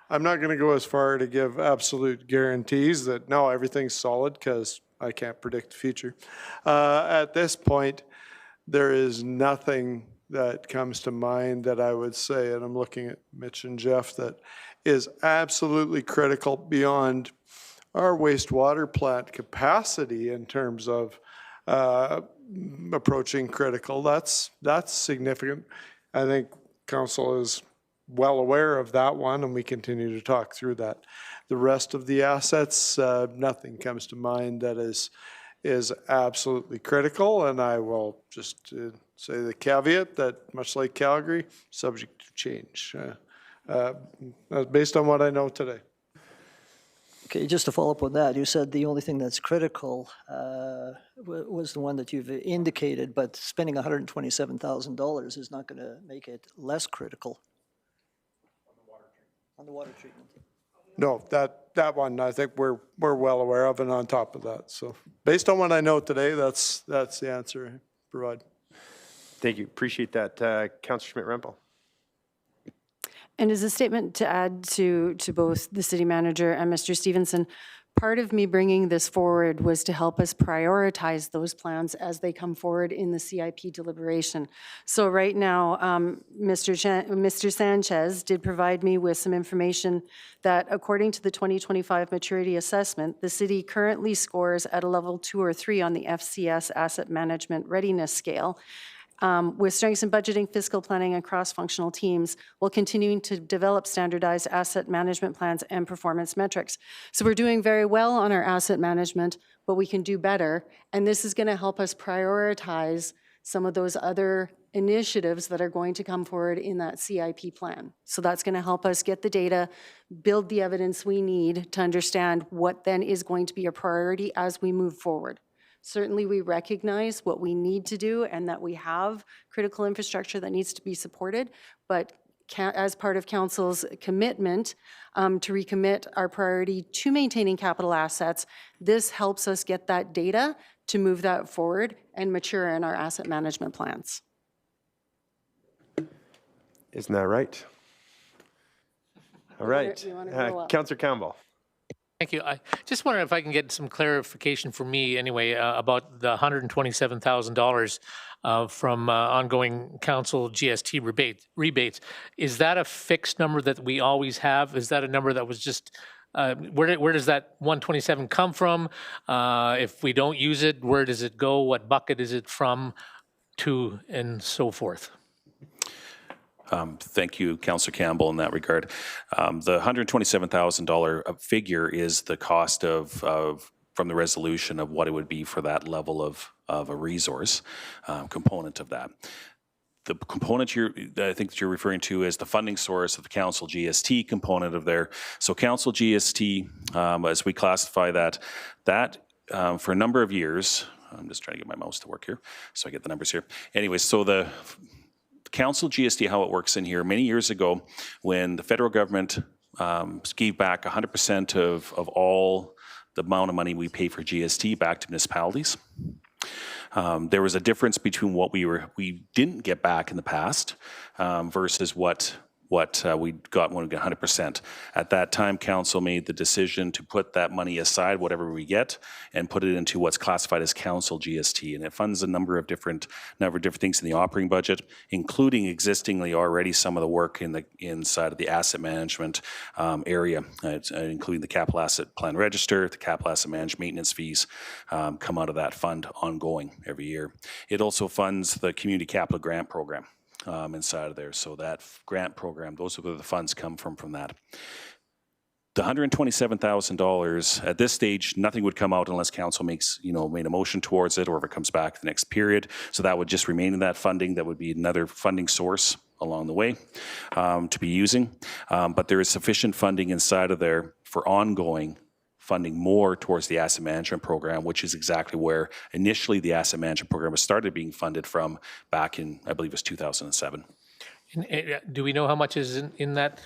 I'm not going to go as far to give absolute guarantees that, no, everything's solid, because I can't predict the future. At this point, there is nothing that comes to mind that I would say, and I'm looking at Mitch and Jeff, that is absolutely critical beyond our wastewater plant capacity in terms of approaching critical. That's significant. I think council is well aware of that one, and we continue to talk through that. The rest of the assets, nothing comes to mind that is absolutely critical, and I will just say the caveat that, much like Calgary, subject to change, based on what I know today. Okay, just to follow up on that, you said the only thing that's critical was the one that you've indicated, but spending $127,000 is not going to make it less critical. On the water treatment. No, that one I think we're well aware of and on top of that. So based on what I know today, that's the answer I provide. Thank you. Appreciate that. Councillor Schmidt-Rempel. And as a statement to add to both the city manager and Mr. Stevenson, part of me bringing this forward was to help us prioritize those plans as they come forward in the CIP deliberation. So right now, Mr. Sanchez did provide me with some information that according to the 2025 maturity assessment, the city currently scores at a level 2 or 3 on the FCS asset management readiness scale. With strengths in budgeting, fiscal planning, and cross-functional teams, while continuing to develop standardized asset management plans and performance metrics. So we're doing very well on our asset management, but we can do better, and this is going to help us prioritize some of those other initiatives that are going to come forward in that CIP plan. So that's going to help us get the data, build the evidence we need to understand what then is going to be a priority as we move forward. Certainly, we recognize what we need to do and that we have critical infrastructure that needs to be supported, but as part of council's commitment to recommit our priority to maintaining capital assets, this helps us get that data to move that forward and mature in our asset management plans. Isn't that right? All right. you wanna grow up. Councillor Campbell. Thank you. I just wonder if I can get some clarification for me anyway about the $127,000 from ongoing council GST rebates. Is that a fixed number that we always have? Is that a number that was just, where does that 127 come from? If we don't use it, where does it go? What bucket is it from, to, and so forth? Thank you, Councillor Campbell, in that regard. The $127,000 figure is the cost from the resolution of what it would be for that level of a resource component of that. The component that I think that you're referring to is the funding source of the council GST component of there. So council GST, as we classify that for a number of years, I'm just trying to get my mouse to work here so I get the numbers here. Anyway, so the council GST, how it works in here, many years ago when the federal government gave back 100% of all the amount of money we pay for GST back to municipalities, there was a difference between what we didn't get back in the past versus what we got when we got 100%. At that time, council made the decision to put that money aside, whatever we get, and put it into what's classified as council GST. And it funds a number of different things in the operating budget, including existingly already some of the work inside of the asset management area, including the capital asset plan register, the capital asset management maintenance fees come out of that fund ongoing every year. It also funds the community capital grant program. Inside of there. So that grant program, those are where the funds come from that. The $127,000, at this stage, nothing would come out unless council made a motion towards it, or if it comes back the next period. So that would just remain in that funding. That would be another funding source along the way to be using. But there is sufficient funding inside of there for ongoing funding more towards the asset management program, which is exactly where initially the asset management program was started being funded from back in, I believe it was 2007. Do we know how much is in that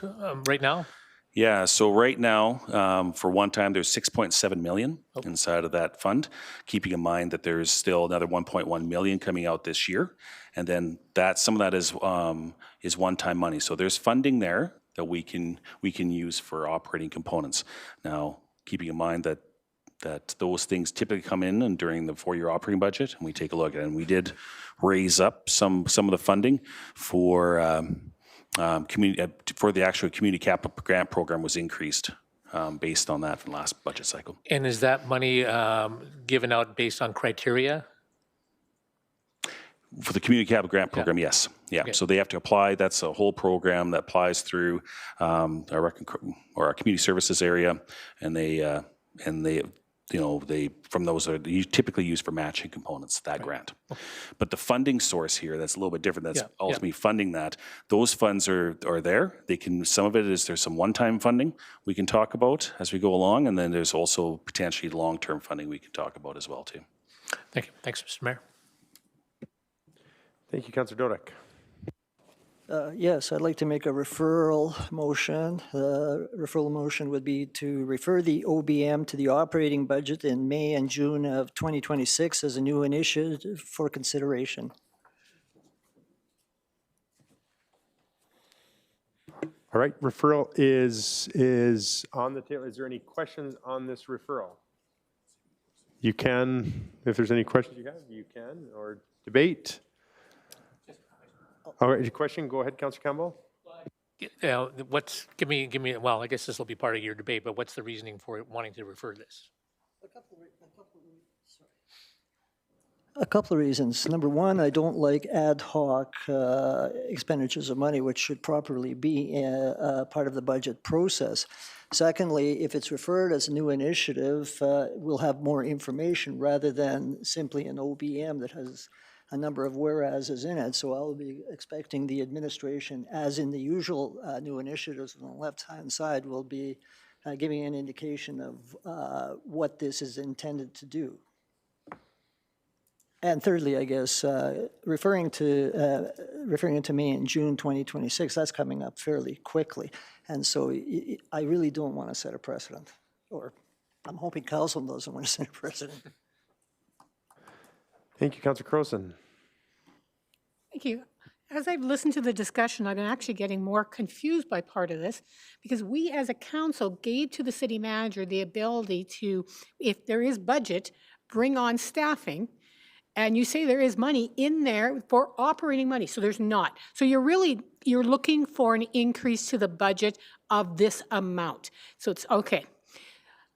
right now? Yeah, so right now, for one time, there's 6.7 million inside of that fund, keeping in mind that there's still another 1.1 million coming out this year. And then some of that is one-time money. So there's funding there that we can use for operating components. Now, keeping in mind that those things typically come in and during the 4-year operating budget, and we take a look at it. And we did raise up some of the funding for the actual community capital grant program was increased based on that from last budget cycle. And is that money given out based on criteria? For the community capital grant program, yes. Yeah, okay. So they have to apply. That's a whole program that applies through our community services area, and they from those are typically used for matching components, that grant. But the funding source here, that's a little bit different. That's ultimately funding that. Those funds are there. Some of it is there's some one-time funding we can talk about as we go along, and then there's also potentially long-term funding we can talk about as well too. Thank you. Thanks, Mr. Mayor. Thank you, Councillor Dodick. Yes, I'd like to make a referral motion. The referral motion would be to refer the OBM to the operating budget in May and June of 2026 as a new initiative for consideration. All right, referral is on the table. Is there any questions on this referral? You can, if there's any questions you can, or debate. All right, your question, go ahead, Councillor Campbell. Give me, well, I guess this will be part of your debate, but what's the reasoning for wanting to refer this? A couple of reasons. Number one, I don't like ad hoc expenditures of money, which should properly be part of the budget process. Secondly, if it's referred as a new initiative, we'll have more information rather than simply an OBM that has a number of whereases in it. So I'll be expecting the administration, as in the usual new initiatives on the left-hand side, will be giving an indication of what this is intended to do. And thirdly, I guess, referring to May and June 2026, that's coming up fairly quickly. And so I really don't want to set a precedent, or I'm hoping council doesn't want to set a precedent. Thank you, Councillor Croson. Thank you. As I've listened to the discussion, I'm actually getting more confused by part of this, because we as a council gave to the city manager the ability to, if there is budget, bring on staffing, and you say there is money in there for operating money, so there's not. So you're looking for an increase to the budget of this amount. So it's okay.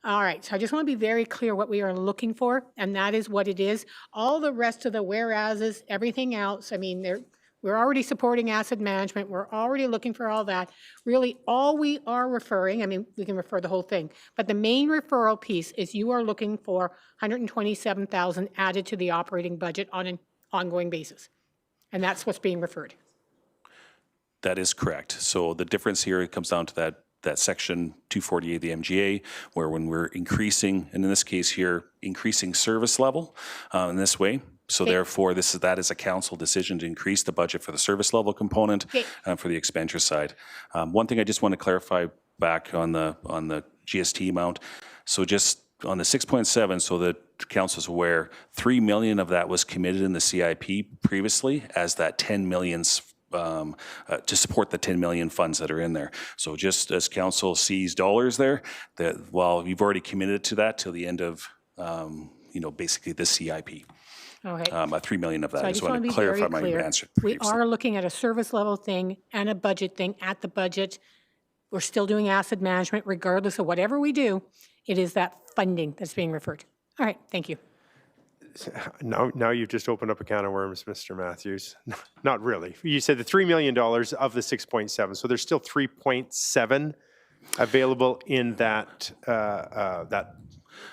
All right, so I just want to be very clear what we are looking for, and that is what it is. All the rest of the whereases, everything else, I mean, we're already supporting asset management. We're already looking for all that. Really, all we are referring, I mean, we can refer the whole thing, but the main referral piece is you are looking for 127,000 added to the operating budget on an ongoing basis. And that's what's being referred. That is correct. So the difference here comes down to that section 248 of the MGA, where when we're increasing, and in this case here, increasing service level in this way. So therefore, that is a council decision to increase the budget for the service level component for the expenditure side. One thing I just want to clarify back on the GST amount. So just on the 6.7, so that council's aware, 3 million of that was committed in the CIP previously as that 10 millions to support the 10 million funds that are in there. So just as council sees dollars there, that while you've already committed to that till the end of, basically the CIP. Okay. 3 million of that. So I just want to clarify my answer We previously. are looking at a service level thing and a budget thing at the budget. We're still doing asset management regardless of whatever we do. It is that funding that's being referred to. All right, thank you. Now you've just opened up a can of worms, Mr. Matthews. Not really. You said the $3 million of the 6.7, so there's still 3.7 available in that,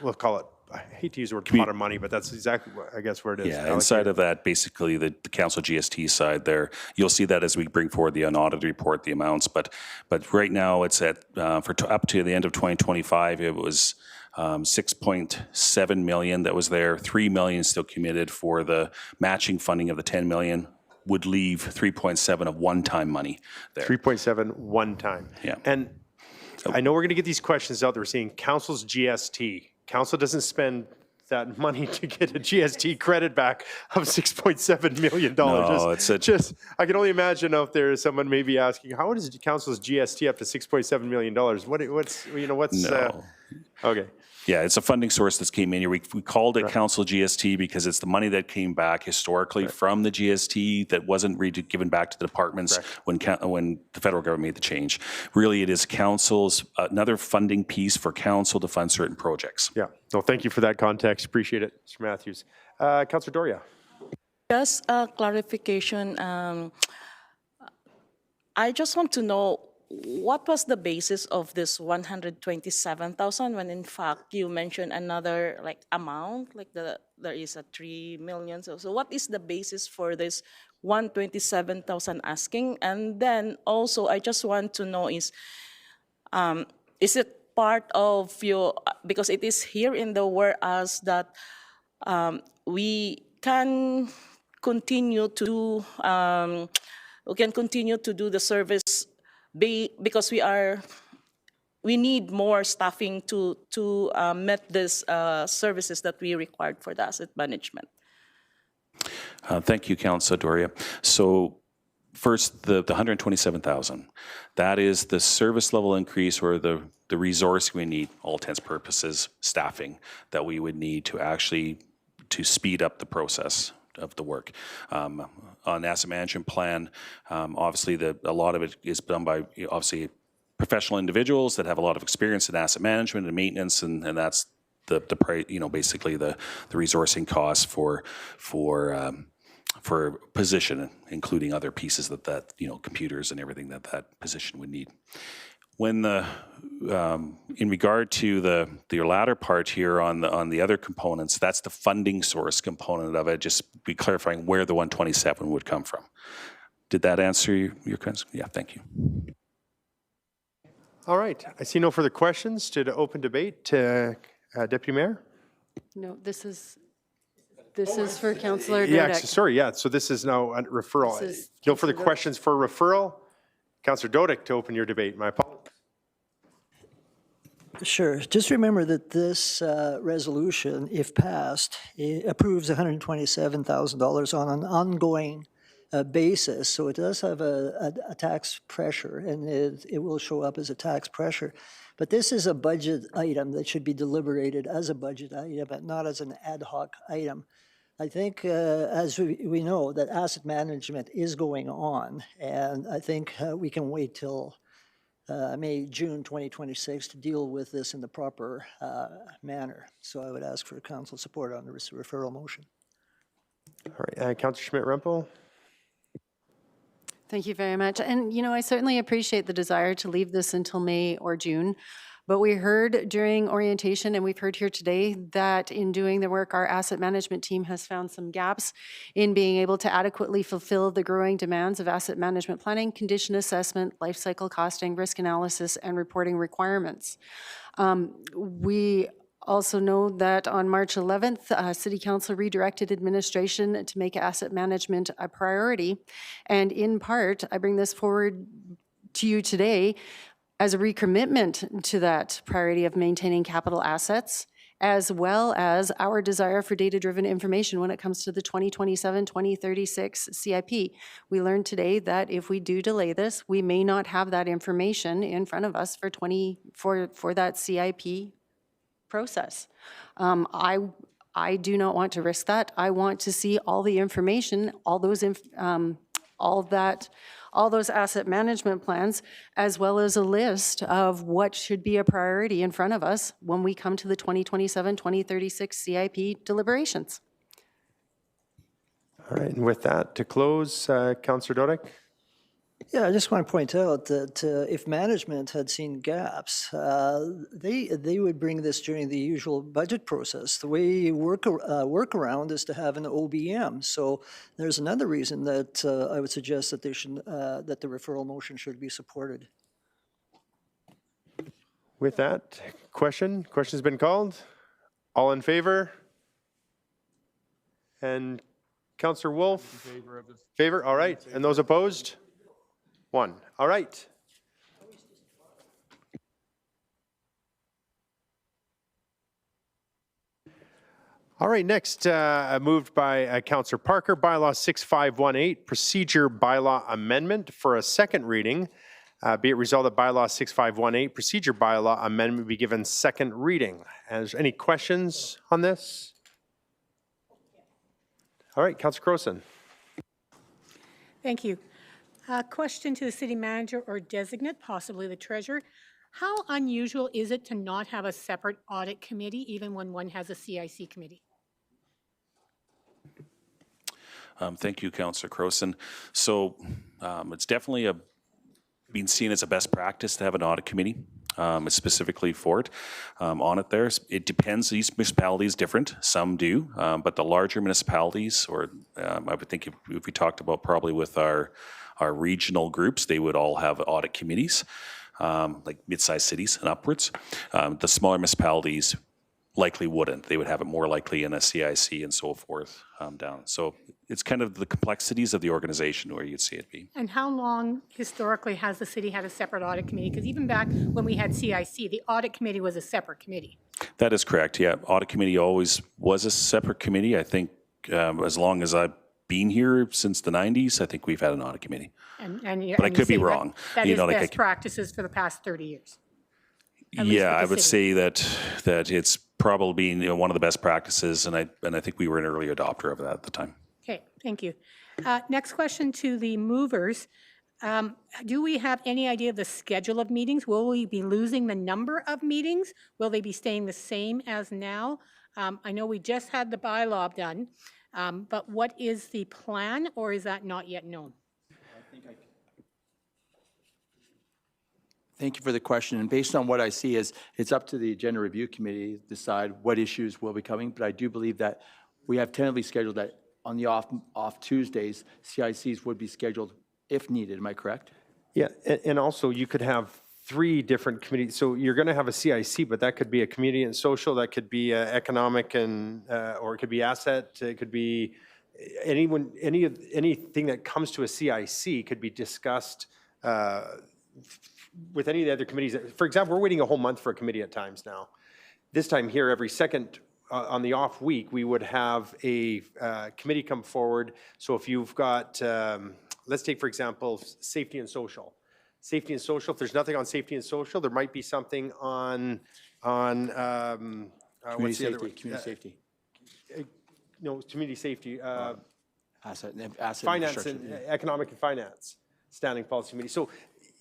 we'll call it, I hate to use the word pot of money, but that's exactly, I guess, where it is. Yeah, inside of that, basically the council GST side there, you'll see that as we bring forward the unaudited report, the amounts. But right now it's at, up to the end of 2025, it was 6.7 million that was there. 3 million still committed for the matching funding of the 10 million. Would leave 3.7 of one-time money there. 3.7 one time. Yeah. And I know we're going to get these questions out there. We're seeing council's GST. Council doesn't spend that money to get a GST credit back of $6.7 million. No, I can only imagine out there someone may be asking, how is council's GST up to $6.7 million? No. Okay. Yeah, it's a funding source that came in here. We called it council GST because it's the money that came back historically from the GST that wasn't given back to the departments when the federal government made the change. Really, it is council's, another funding piece for council to fund certain projects. Yeah. No, thank you for that context. Appreciate it, Mr. Matthews. Councillor Doria. Just a clarification. I just want to know, what was the basis of this 127,000 when in fact you mentioned another amount, there is a 3 million. So what is the basis for this 127,000 asking? And then also I just want to know is it part of your, because it is here in the whereas that we can continue to do, the service because we need more staffing to meet these services that we required for the asset management. Thank you, Councillor Doria. So first, the 127,000, that is the service level increase or the resource we need, all intents and purposes, staffing that we would need to actually to speed up the process of the work. On asset management plan, obviously a lot of it is done by obviously professional individuals that have a lot of experience in asset management and maintenance, and that's basically the resourcing costs for position, including other pieces that computers and everything that position would need. When in regard to your latter part here on the other components, that's the funding source component of it. Just be clarifying where the 127 would come from. Did that answer your question? Yeah, thank you. All right. I see no further questions to the open debate. Deputy Mayor? No, this is This is for Councillor Yeah, Dodek. sorry, yeah, so this is now a referral. This is No further Councillor Dodek. questions for referral? Councillor Dodek to open your debate, my apologies. Sure. Just remember that this resolution, if passed, approves $127,000 on an ongoing basis. So it does have a tax pressure, and it will show up as a tax pressure. But this is a budget item that should be deliberated as a budget item, but not as an ad hoc item. I think, as we know, that asset management is going on, and I think we can wait till May, June 2026 to deal with this in the proper manner. So I would ask for council support on the referral motion. All right, Councillor Schmidt-Rempel? Thank you very much. And, you know, I certainly appreciate the desire to leave this until May or June. But we heard during orientation, and we've heard here today, that in doing the work, our asset management team has found some gaps in being able to adequately fulfill the growing demands of asset management planning, condition assessment, life cycle costing, risk analysis, and reporting requirements. We also know that on March 11th, City Council redirected administration to make asset management a priority. And in part, I bring this forward to you today as a recommitment to that priority of maintaining capital assets, as well as our desire for data-driven information when it comes to the 2027-2036 CIP. We learned today that if we do delay this, we may not have that information in front of us for that CIP process. I do not want to risk that. I want to see all the information, all those asset management plans, as well as a list of what should be a priority in front of us when we come to the 2027-2036 CIP deliberations. All right, and with that, to close, Councillor Dodek? Yeah, I just want to point out that if management had seen gaps, they would bring this during the usual budget process. The way workaround is to have an OBM. So there's another reason that I would suggest that that the referral motion should be supported. With that, question's been called. All in favor? And Councillor Wolf? Favor, all right. And those opposed? One. All right. All right, next, moved by Councillor Parker, Bylaw 6518, Procedure Bylaw Amendment for a second reading. Be it resolved that Bylaw 6518, Procedure Bylaw Amendment be given second reading. Is there any questions on this? All right, Councillor Crowson. Thank you. Question to the city manager or designate, possibly the treasurer. How unusual is it to not have a separate audit committee, even when one has a CIC committee? Thank you, Councillor Crowson. So it's definitely being seen as a best practice to have an audit committee. Specifically for it. On it there, it depends. Each municipality is different. Some do, but the larger municipalities, or I would think if we talked about probably with our regional groups, they would all have audit committees, like mid-sized cities and upwards. The smaller municipalities likely wouldn't. They would have it more likely in a CIC and so forth down. So it's kind of the complexities of the organization where you'd see it be. And how long historically has the city had a separate audit committee? Because even back when we had CIC, the audit committee was a separate committee. That is correct, yeah. Audit committee always was a separate committee. I think as long as I've been here since the 90s, I think we've had an audit committee. But I could be wrong. That is like best practices for the past 30 years. Yeah, I would say that it's probably been one of the best practices, and I think we were an early adopter of that at the time. Okay, thank you. Next question to the movers. Do we have any idea of the schedule of meetings? Will we be losing the number of meetings? Will they be staying the same as now? I know we just had the bylaw done, but what is the plan, or is that not yet known? Thank you for the question. And based on what I see is it's up to the Agenda Review Committee to decide what issues will be coming. But I do believe that we have tentatively scheduled that on the off Tuesdays, CICs would be scheduled if needed. Am I correct? Yeah, and also you could have 3 different committees. So you're going to have a CIC, but that could be a community and social, that could be economic and, or it could be asset, it could be anything that comes to a CIC could be discussed with any of the other committees. For example, we're waiting a whole month for a committee at times now. This time here, every second on the off week, we would have a committee come forward. So if you've got, let's take, for example, safety and social. Safety and social, if there's nothing on safety and social, there might be something on what's the other one? Community safety. No, community safety. Asset Finance infrastructure. and economic and finance standing policy committee. So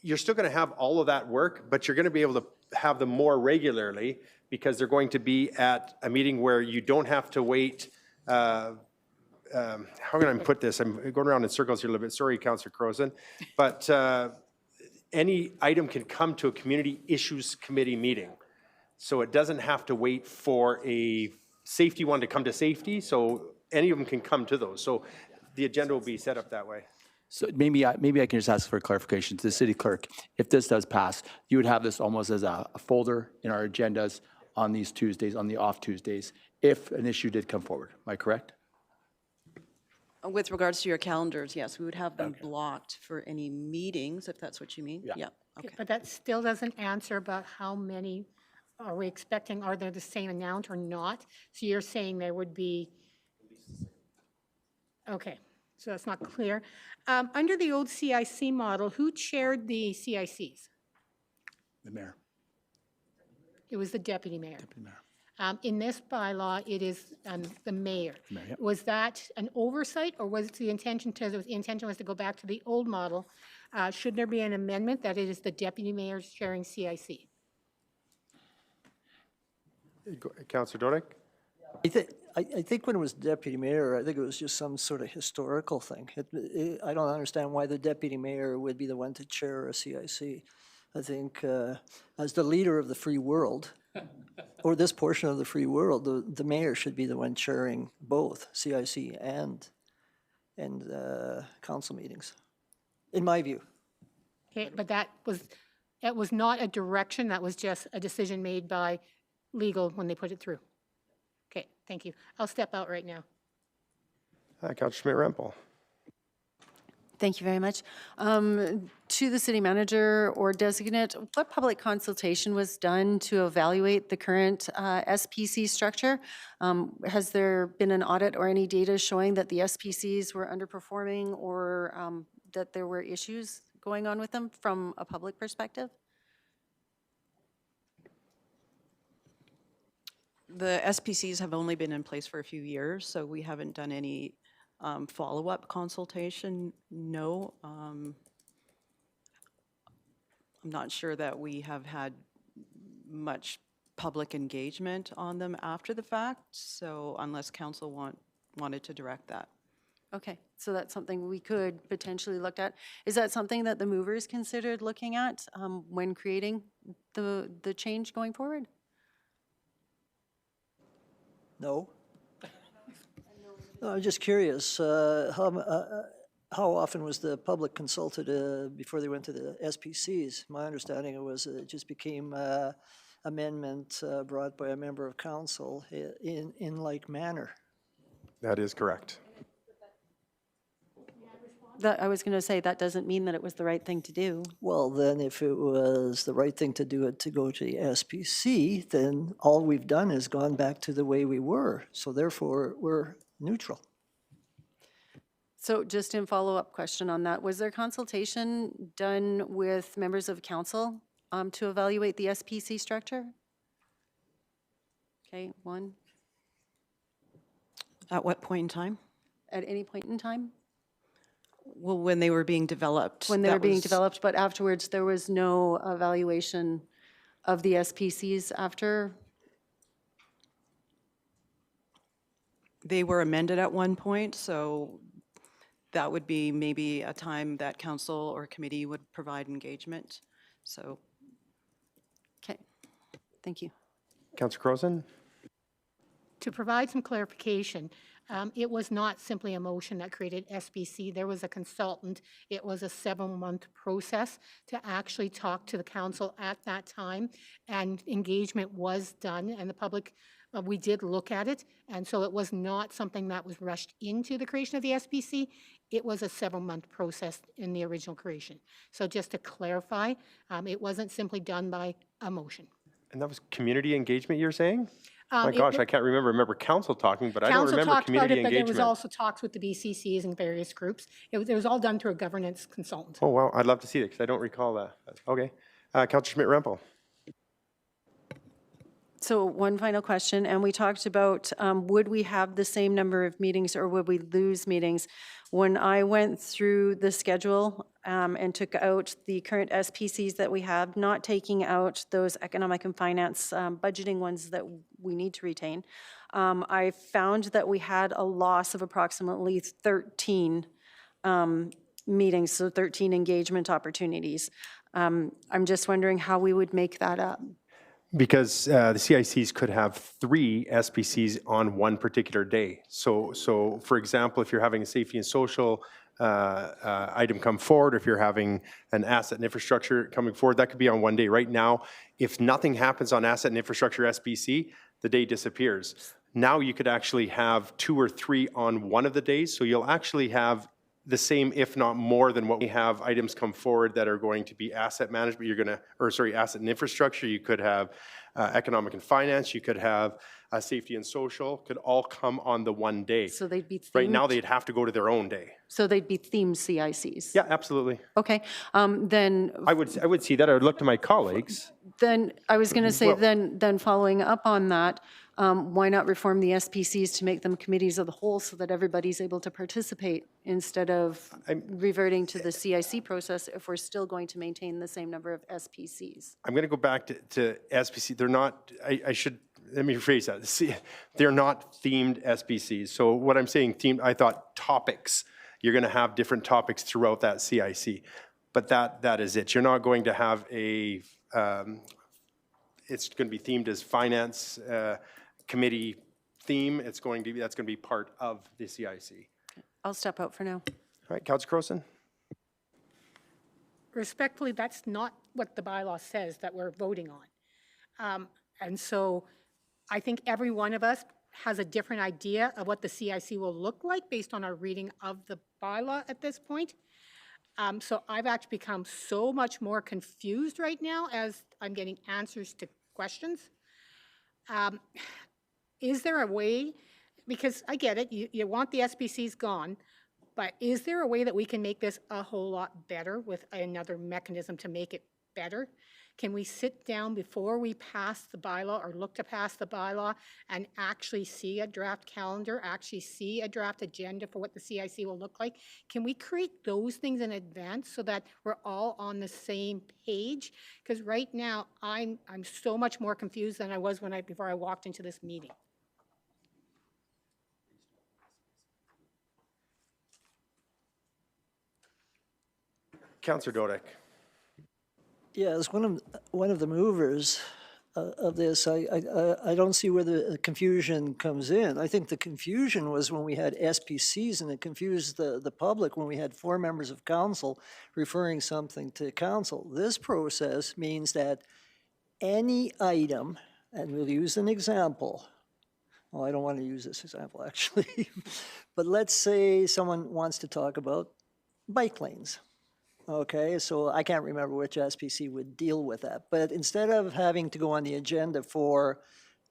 you're still going to have all of that work, but you're going to be able to have them more regularly because they're going to be at a meeting where you don't have to wait. How can I put this? I'm going around in circles here a little bit. Sorry, Councillor Croson. But any item can come to a community issues committee meeting. So it doesn't have to wait for a safety one to come to safety. So any of them can come to those. So the agenda will be set up that way. So maybe I can just ask for clarification to the city clerk. If this does pass, you would have this almost as a folder in our agendas on these Tuesdays, on the off Tuesdays, if an issue did come forward. Am I correct? With regards to your calendars, yes, we would have them blocked for any meetings, if that's what you mean. Yeah. Okay. But that still doesn't answer about how many are we expecting, are they the same amount or not? So you're saying there would be, okay, so that's not clear. Under the old CIC model, who chaired the CICs? The mayor. It was the deputy mayor. Deputy mayor. In this bylaw, it is the mayor. Mayor, yep. Was that an oversight, or was the intention was to go back to the old model? Should there be an amendment that it is the deputy mayor chairing CIC? Councillor Dodick? I think when it was deputy mayor, I think it was just some sort of historical thing. I don't understand why the deputy mayor would be the one to chair a CIC. I think as the leader of the free world, or this portion of the free world, the mayor should be the one chairing both CIC and council meetings, in my view. Okay, but that was not a direction, that was just a decision made by legal when they put it through. Okay, thank you. I'll step out right now. Councillor Schmidt-Rempel. Thank you very much. To the city manager or designate, what public consultation was done to evaluate the current SPC structure? Has there been an audit or any data showing that the SPCs were underperforming or that there were issues going on with them from a public perspective? The SPCs have only been in place for a few years, so we haven't done any follow-up consultation, no. I'm not sure that we have had much public engagement on them after the fact, so unless council wanted to direct that. Okay, so that's something we could potentially look at. Is that something that the movers considered looking at when creating the change going forward? No? No, I'm just curious, how often was the public consulted before they went to the SPCs? My understanding it just became amendment brought by a member of council in like manner. That is correct. I was going to say, that doesn't mean that it was the right thing to do. Well, then if it was the right thing to do it to go to the SPC, then all we've done is gone back to the way we were. So therefore, we're neutral. So just in follow-up question on that, was there consultation done with members of council to evaluate the SPC structure? Okay, one. At what point in time? At any point in time? Well, when they were being developed. When they were that being was- developed, but afterwards, there was no evaluation of the SPCs after? They were amended at one point, so that would be maybe a time that council or committee would provide engagement, so. Okay, thank you. Councillor Croson? To provide some clarification, It was not simply a motion that created SBC. There was a consultant. It was a 7-month process to actually talk to the council at that time, and engagement was done, and the public, we did look at it, and so it was not something that was rushed into the creation of the SBC. It was a 7-month process in the original creation. So just to clarify, it wasn't simply done by a motion. And that was community engagement, you're saying? My It gosh, wa- I can't remember council talking, but I don't Council remember talked about community it, but there was engagement. also talks with the BCCs and various groups. It was all done through a governance consultant. Oh, wow, I'd love to see it, because I don't recall that. Okay. Councilor Schmidt-Rempel. So one final question, and we talked about, would we have the same number of meetings or would we lose meetings? When I went through the schedule and took out the current SPCs that we have, not taking out those economic and finance budgeting ones that we need to retain, I found that we had a loss of approximately 13 meetings, so 13 engagement opportunities. I'm just wondering how we would make that up. Because the CICs could have 3 SPCs on one particular day. So for example, if you're having a safety and social item come forward, if you're having an asset and infrastructure coming forward, that could be on one day. Right now, if nothing happens on asset and infrastructure SPC, the day disappears. Now you could actually have 2 or 3 on one of the days, so you'll actually have the same, if not more than what we have items come forward that are going to be asset management, asset and infrastructure, you could have economic and finance, you could have safety and social, could all come on the one day. So they'd be themed? Right now, they'd have to go to their own day. So they'd be themed CICs? Yeah, absolutely. Okay, then I would see that. I would look to my colleagues. Then, I was going to say, Well- then following up on that, why not reform the SPCs to make them committees of the whole so that everybody's able to participate instead of reverting to the CIC process if we're still going to maintain the same number of SPCs? I'm going to go back to SPC. They're not, let me rephrase that. See, they're not themed SPCs. So what I'm saying themed, I thought topics. You're going to have different topics throughout that CIC. But that is it. You're not going to have a, it's going to be themed as finance committee theme. That's going to be part of the CIC. I'll step out for now. All right, Councilor Crowson? Respectfully, that's not what the bylaw says that we're voting on. And so I think every one of us has a different idea of what the CIC will look like based on our reading of the bylaw at this point. So I've actually become so much more confused right now as I'm getting answers to questions. Is there a way, because I get it, you want the SPCs gone, but is there a way that we can make this a whole lot better with another mechanism to make it better? Can we sit down before we pass the bylaw or look to pass the bylaw and actually see a draft calendar, actually see a draft agenda for what the CIC will look like? Can we create those things in advance so that we're all on the same page? Because right now, I'm so much more confused than I was before I walked into this meeting. Councilor Dodek. Yeah, as one of the movers of this, I don't see where the confusion comes in. I think the confusion was when we had SPCs, and it confused the public when we had 4 members of council referring something to council. This process means that any item, and we'll use an example. Well, I don't want to use this example, actually. But let's say someone wants to talk about bike lanes. Okay, so I can't remember which SPC would deal with that. But instead of having to go on the agenda for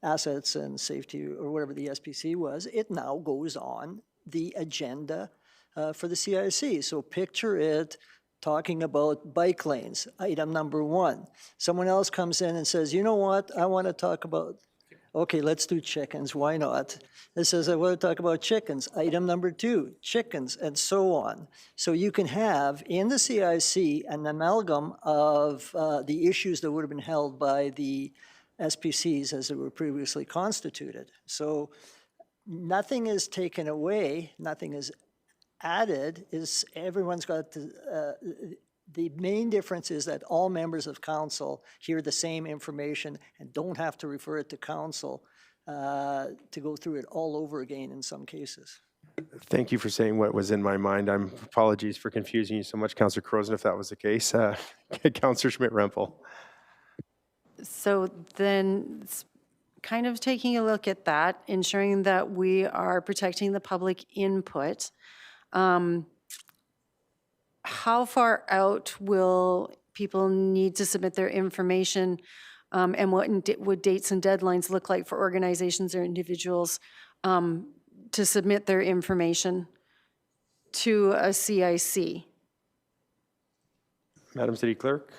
assets and safety or whatever the SPC was, it now goes on the agenda for the CIC. So picture it talking about bike lanes, item number 1. Someone else comes in and says, you know what, I want to talk about, okay, let's do chickens, why not? It says, I want to talk about chickens, item number 2, chickens, and so on. So you can have in the CIC an amalgam of the issues that would have been held by the SPCs as they were previously constituted. So nothing is taken away, nothing is added, everyone's got the main difference is that all members of council hear the same information and don't have to refer it to council to go through it all over again in some cases. Thank you for saying what was in my mind. Apologies for confusing you so much, Councillor Croson, if that was the case. Councillor Schmidt-Rempel. So then, kind of taking a look at that, ensuring that we are protecting the public input. How far out will people need to submit their information, and what would dates and deadlines look like for organizations or individuals to submit their information to a CIC? Madam City Clerk.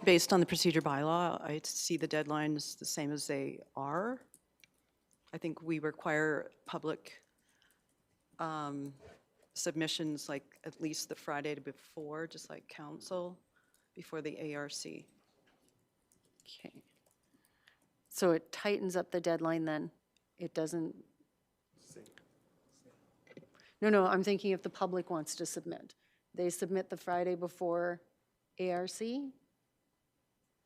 Based on the procedure bylaw, I see the deadlines the same as they are. I think we require public submissions like at least the Friday before, just like council, before the ARC. Okay. So it tightens up the deadline then? It doesn't? No, I'm thinking if the public wants to submit. They submit the Friday before ARC?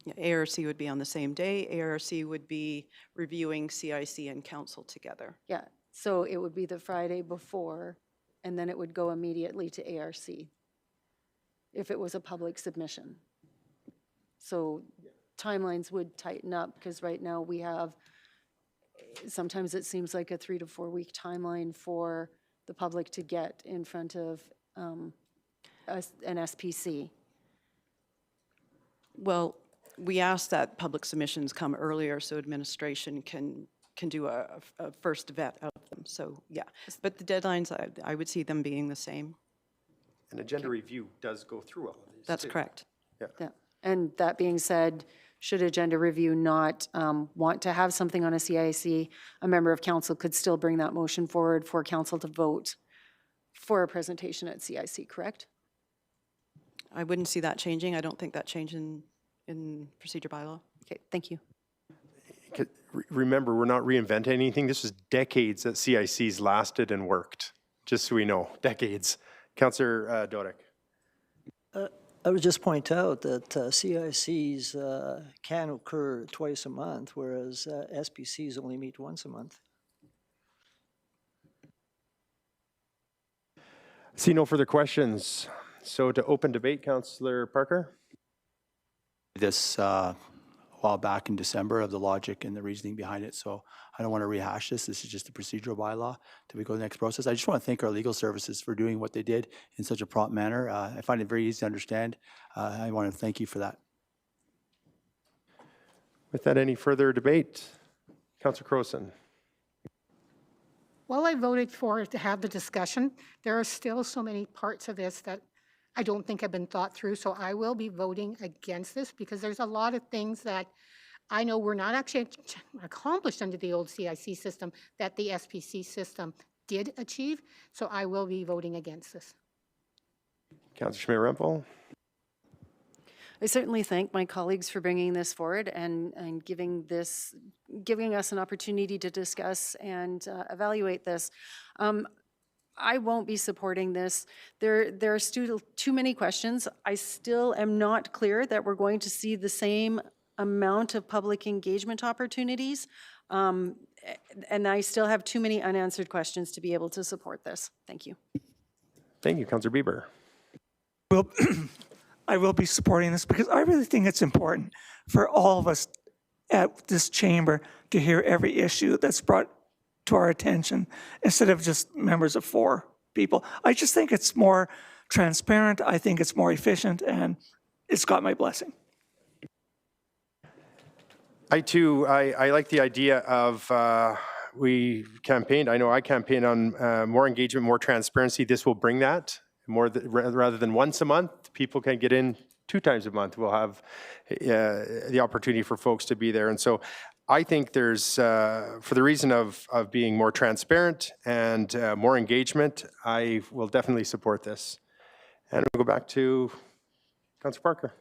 Yeah, ARC would be on the same day. ARC would be reviewing CIC and council together. Yeah, so it would be the Friday before, and then it would go immediately to ARC if it was a public submission. So timelines would tighten up, because right now we have, sometimes it seems like a 3 to 4 week timeline for the public to get in front of an SPC. Well, we ask that public submissions come earlier so administration can do a first vet of them. So, yeah. But the deadlines, I would see them being the same. An agenda review does go through all of these. That's too. correct. Yeah. And that being said, should agenda review not want to have something on a CIC, a member of council could still bring that motion forward for council to vote for a presentation at CIC, correct? I wouldn't see that changing. I don't think that changed in procedure bylaw. Okay, thank you. Remember, we're not reinventing anything. This was decades that CICs lasted and worked, just so we know, decades. Councillor Dodick. I would just point out that CICs can occur twice a month, whereas SPCs only meet once a month. See no further questions. So to open debate, Councillor Parker. This a while back in December of the logic and the reasoning behind it, so I don't want to rehash this. This is just a procedural bylaw till we go to the next process. I just want to thank our legal services for doing what they did in such a prompt manner. I find it very easy to understand. I want to thank you for that. Without any further debate, Councillor Croson. While I voted for it to have the discussion, there are still so many parts of this that I don't think have been thought through, so I will be voting against this because there's a lot of things that I know were not actually accomplished under the old CIC system that the SPC system did achieve, so I will be voting against this. Councillor Schmidt-Rempel. I certainly thank my colleagues for bringing this forward and giving us an opportunity to discuss and evaluate this. I won't be supporting this. There are still too many questions. I still am not clear that we're going to see the same amount of public engagement opportunities. And I still have too many unanswered questions to be able to support this. Thank you. Thank you, Councillor Bieber. Well, I will be supporting this because I really think it's important for all of us at this chamber to hear every issue that's brought to our attention instead of just members of 4 people. I just think it's more transparent. I think it's more efficient, and it's got my blessing. I too, I like the idea of we campaigned, I know I campaigned on more engagement, more transparency. This will bring that more rather than once a month. People can get in 2 times a month. We'll have the opportunity for folks to be there. And so I think there's, for the reason of being more transparent and more engagement, I will definitely support this. And we'll go back to Councillor Parker.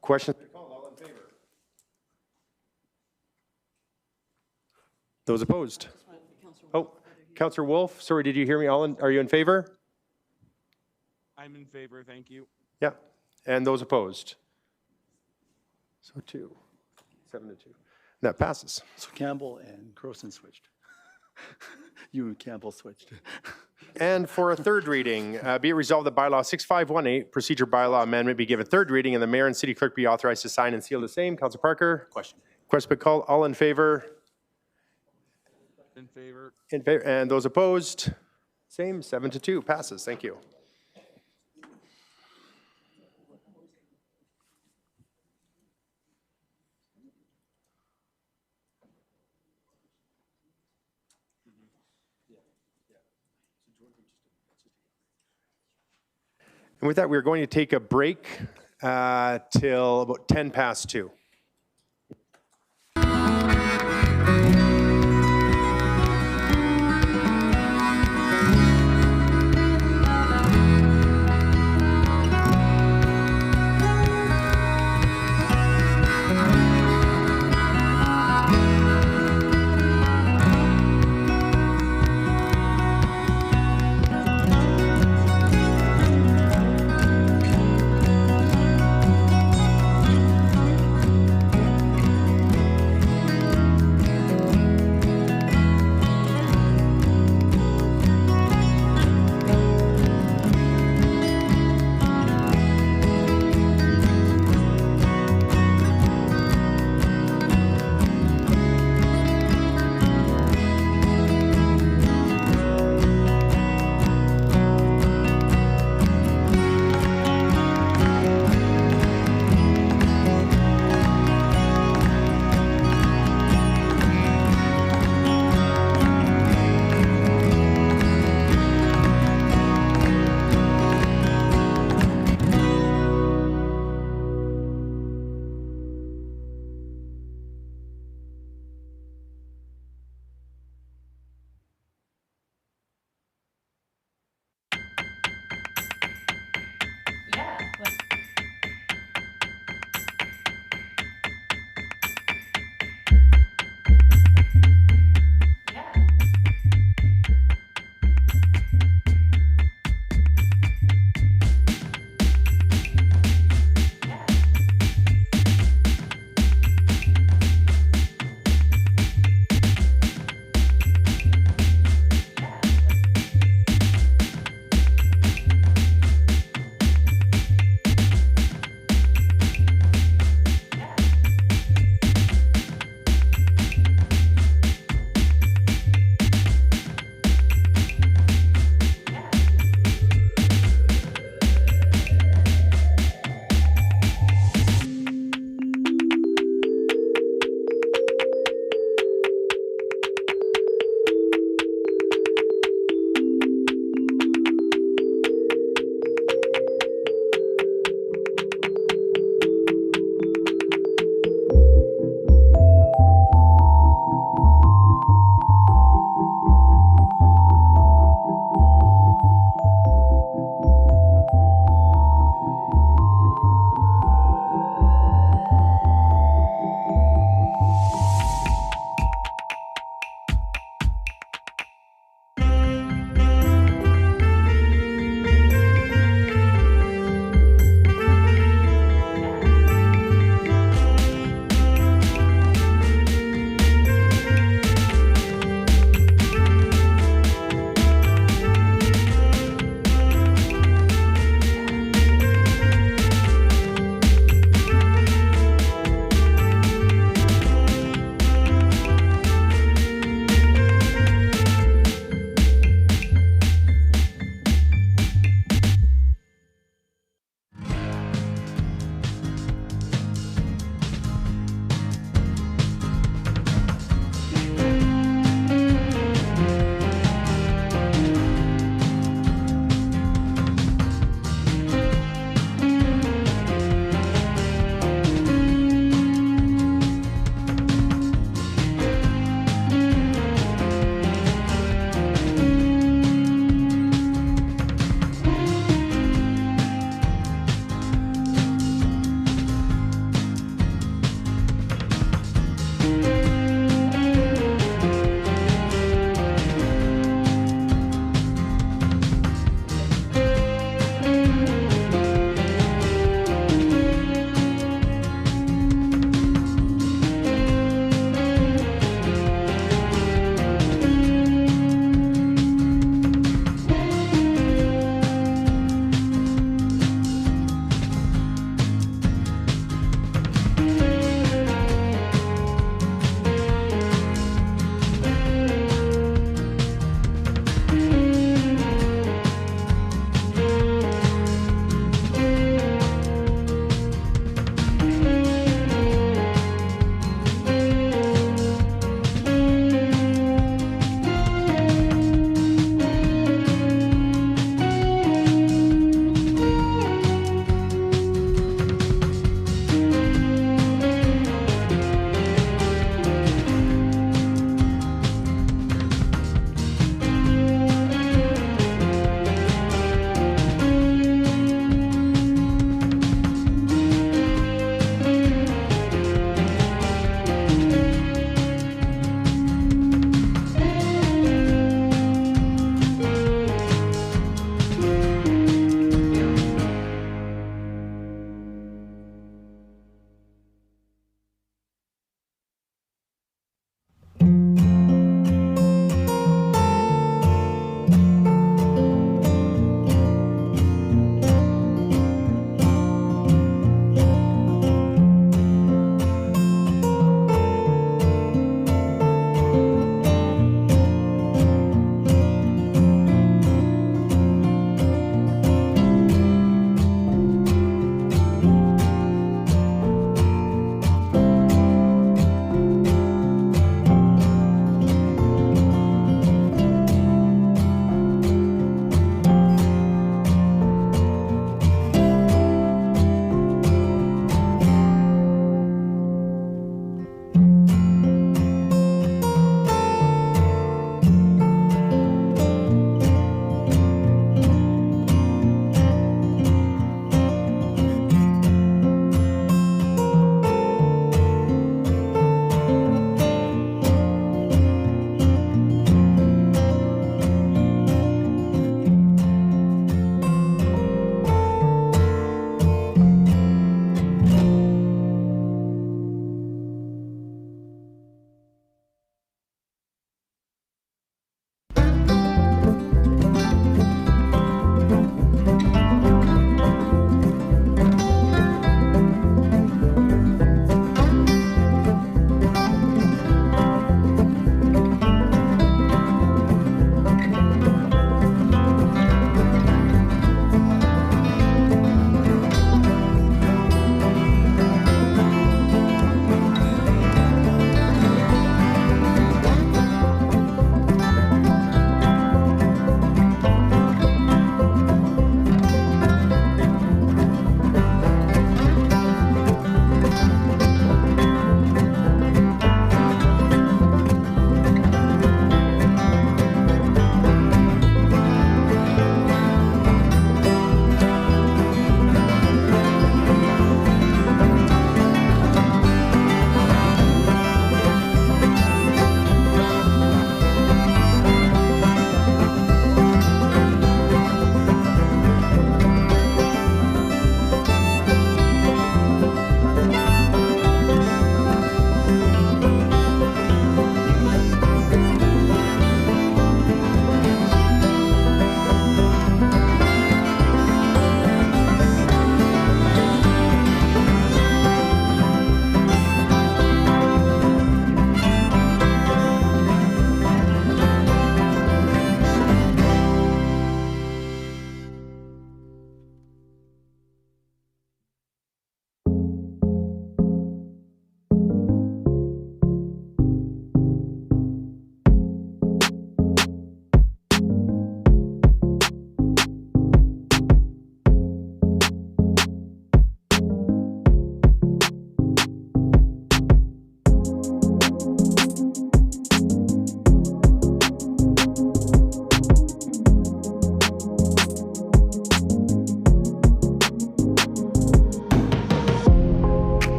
Question? All in favor? Those opposed? Oh, Councillor Wolf, sorry, did you hear me? Are you in favor? I'm in favor, thank you. Yeah. And those opposed? So 2. 7 to 2. That passes. So Campbell and Croson switched. You and Campbell switched. And for a third reading, be it resolved that bylaw 6518, procedure bylaw amendment, be given third reading, and the mayor and city clerk be authorized to sign and seal the same. Councilor Parker? Question. Question been called. All in favor? In favor. In favor. And those opposed? Same. 7 to 2. Passes. Thank you. And with that, we're going to take a break till about 10 past 2.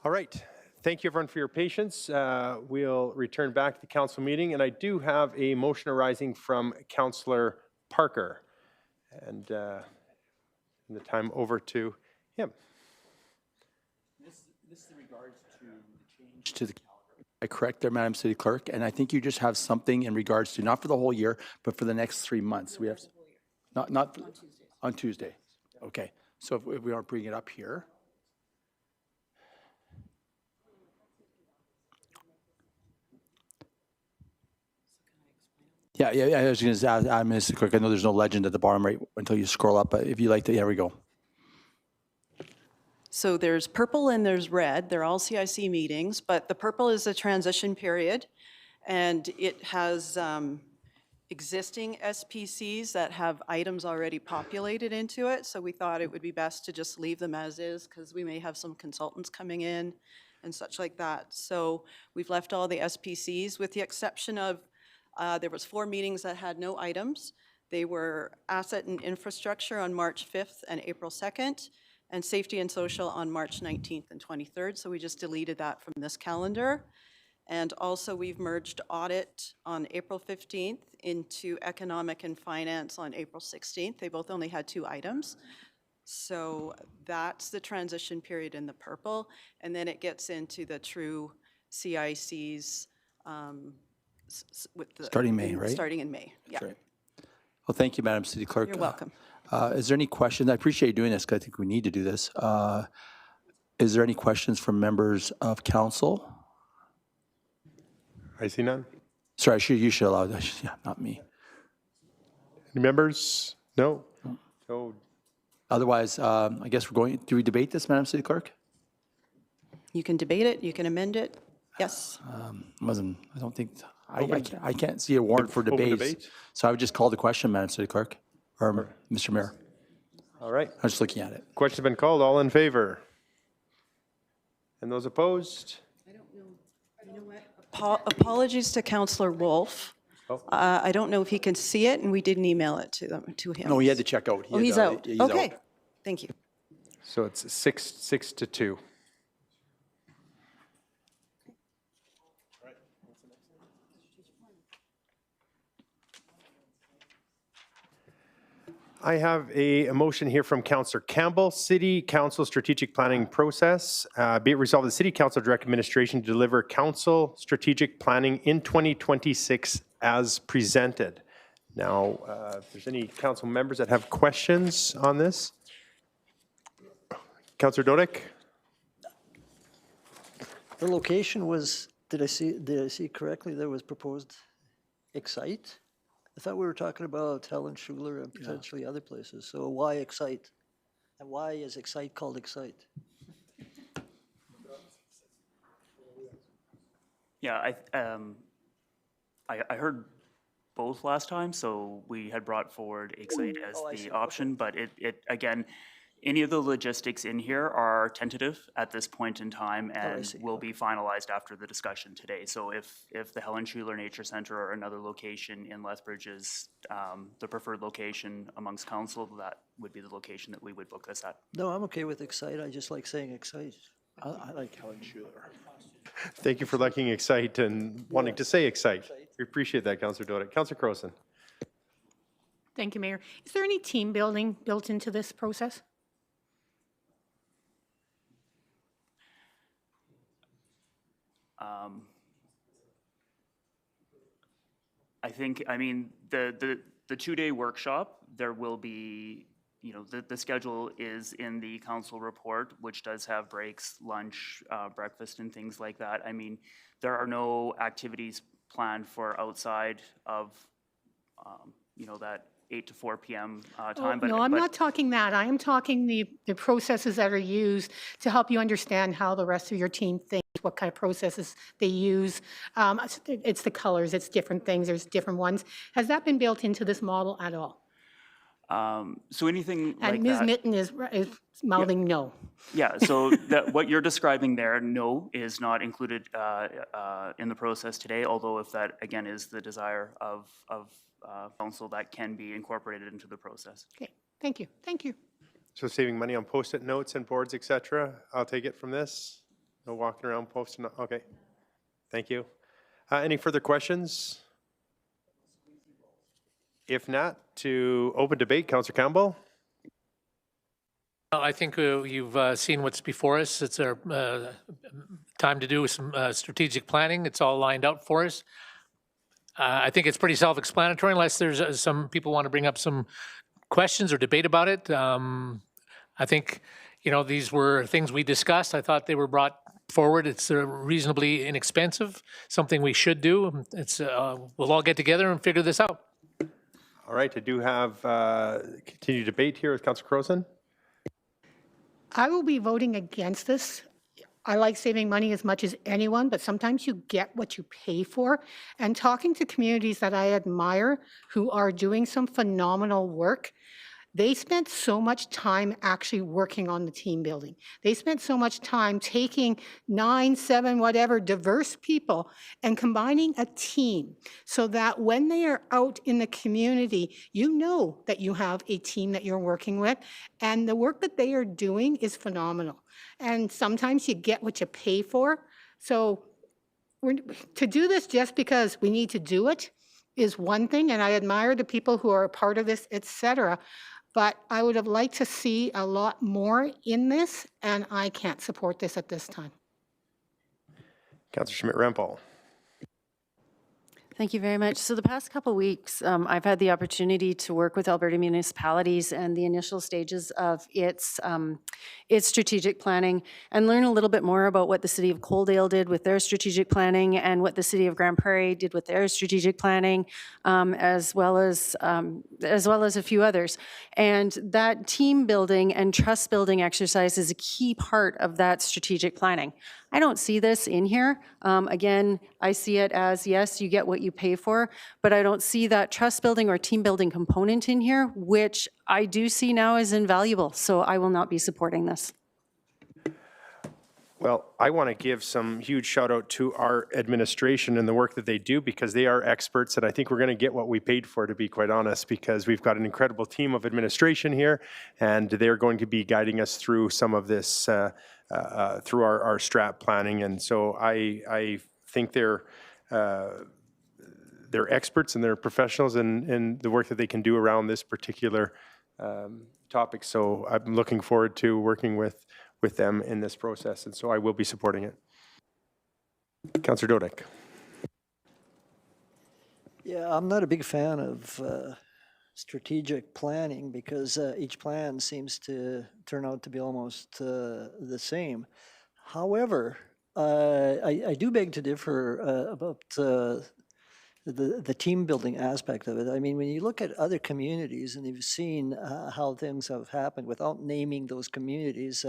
All right. Thank you, everyone, for your patience. We'll return back to the council meeting, and I do have a motion arising from Councillor Parker. And the time over to him. This is in regards to the change to the calendar. I correct there, Madam City Clerk, and I think you just have something in regards to, not for the whole year, but for the next 3 months. We have, not on Tuesday. Okay, so if we aren't bringing it up here. Yeah, I was going to say, Mr. Clerk, I know there's no legend at the bottom right until you scroll up, but if you like to, there we go. So there's purple and there's red. They're all CIC meetings, but the purple is a transition period, and it has existing SPCs that have items already populated into it. So we thought it would be best to just leave them as is, because we may have some consultants coming in and such like that. So we've left all the SPCs with the exception of there was 4 meetings that had no items. They were Asset and Infrastructure on March 5th and April 2nd, and Safety and Social on March 19th and 23rd. So we just deleted that from this calendar. And also we've merged Audit on April 15th into Economic and Finance on April 16th. They both only had 2 items. So that's the transition period in the purple. And then it gets into the true CICs with the Starting May, right? Starting in May, yeah. That's right. Well, thank you, Madam City Clerk. You're welcome. Is there any questions? I appreciate you doing this, because I think we need to do this. Is there any questions from members of council? I see none. Sorry, you should allow that. Yeah, not me. Any members? No? So Otherwise, I guess we're going, do we debate this, Madam City Clerk? You can debate it, you can amend it, yes. I don't think, I can't see a warrant for Open debate. debate? So I would just call the question, Madam City Clerk, or Mr. Mayor. all right. I was just looking at it. Question's been called. All in favor? And those opposed? Apologies to Councillor Wolf. I don't know if he can see it, and we didn't email it to him. No, he had to check out. Oh, he's out. Okay, thank you. So it's 6 to 2. I have a motion here from Councillor Campbell, City Council Strategic Planning Process. Be it resolved, the City Council direct administration to deliver council strategic planning in 2026 as presented. Now, if there's any council members that have questions on this. Councillor Dodick? The location was, did I see correctly, there was proposed Excite? I thought we were talking about Helen Schuler and potentially other places. So why Excite? And why is Excite called Excite? Yeah, I heard both last time, so we had brought forward Excite as the option, but it again, any of the logistics in here are tentative at this point in time and will be finalized after the discussion today. So if the Helen Schuler Nature Center or another location in Lethbridge is the preferred location amongst council, that would be the location that we would book this at. No, I'm okay with Excite. I just like saying Excite. I like Helen Schuler. Thank you for liking Excite and wanting to say Excite. We appreciate that, Councillor Dodick. Councillor Croson. Thank you, Mayor. Is there any team building built into this process? I think, I mean, the 2-day workshop, there will be, you know, the schedule is in the council report, which does have breaks, lunch, breakfast, and things like that. I mean, there are no activities planned for outside of, you know, that 8 to 4 p.m. time. No, I'm not talking that. I am talking the processes that are used to help you understand how the rest of your team thinks, what kind of processes they use. It's the colors, it's different things, there's different ones. Has that been built into this model at all? So anything like And Ms. that. Mitten is mouthing no. Yeah, so what you're describing there, no, is not included in the process today, although if that, again, is the desire of council, that can be incorporated into the process. Okay, thank you, thank you. So saving money on Post-it notes and boards, et cetera. I'll take it from this. No walking around posting, okay. Thank you. Any further questions? If not, to open debate, Councillor Campbell. Well, I think you've seen what's before us. It's our time to do some strategic planning. It's all lined up for us. I think it's pretty self-explanatory unless there's some people want to bring up some questions or debate about it. I think, these were things we discussed. I thought they were brought forward. It's reasonably inexpensive, something we should do. It's we'll all get together and figure this out. All right, I do have continued debate here with Councillor Crowson. I will be voting against this. I like saving money as much as anyone, but sometimes you get what you pay for. And talking to communities that I admire who are doing some phenomenal work, they spent so much time actually working on the team building. They spent so much time taking 9, 7, whatever, diverse people and combining a team so that when they are out in the community, you know that you have a team that you're working with. And the work that they are doing is phenomenal. And sometimes you get what you pay for. So to do this just because we need to do it is one thing. And I admire the people who are a part of this, et cetera. But I would have liked to see a lot more in this, and I can't support this at this time. Councillor Schmidt-Rempel. Thank you very much. So the past couple weeks, I've had the opportunity to work with Alberta municipalities and the initial stages of its strategic planning and learn a little bit more about what the City of Coaldale did with their strategic planning and what the City of Grand Prairie did with their strategic planning, as well as a few others. And that team building and trust building exercise is a key part of that strategic planning. I don't see this in here. Again, I see it as, yes, you get what you pay for, but I don't see that trust building or team building component in here, which I do see now as invaluable. So I will not be supporting this. Well, I want to give some huge shout out to our administration and the work that they do because they are experts and I think we're going to get what we paid for, to be quite honest, because we've got an incredible team of administration here and they're going to be guiding us through some of this through our strat planning. And so I think they're experts and they're professionals in the work that they can do around this particular topic. So I'm looking forward to working with them in this process, and so I will be supporting it. Councillor Dodick. Yeah, I'm not a big fan of strategic planning because each plan seems to turn out to be almost the same. However, I do beg to differ about the team building aspect of it. I mean, when you look at other communities and you've seen how things have happened without naming those communities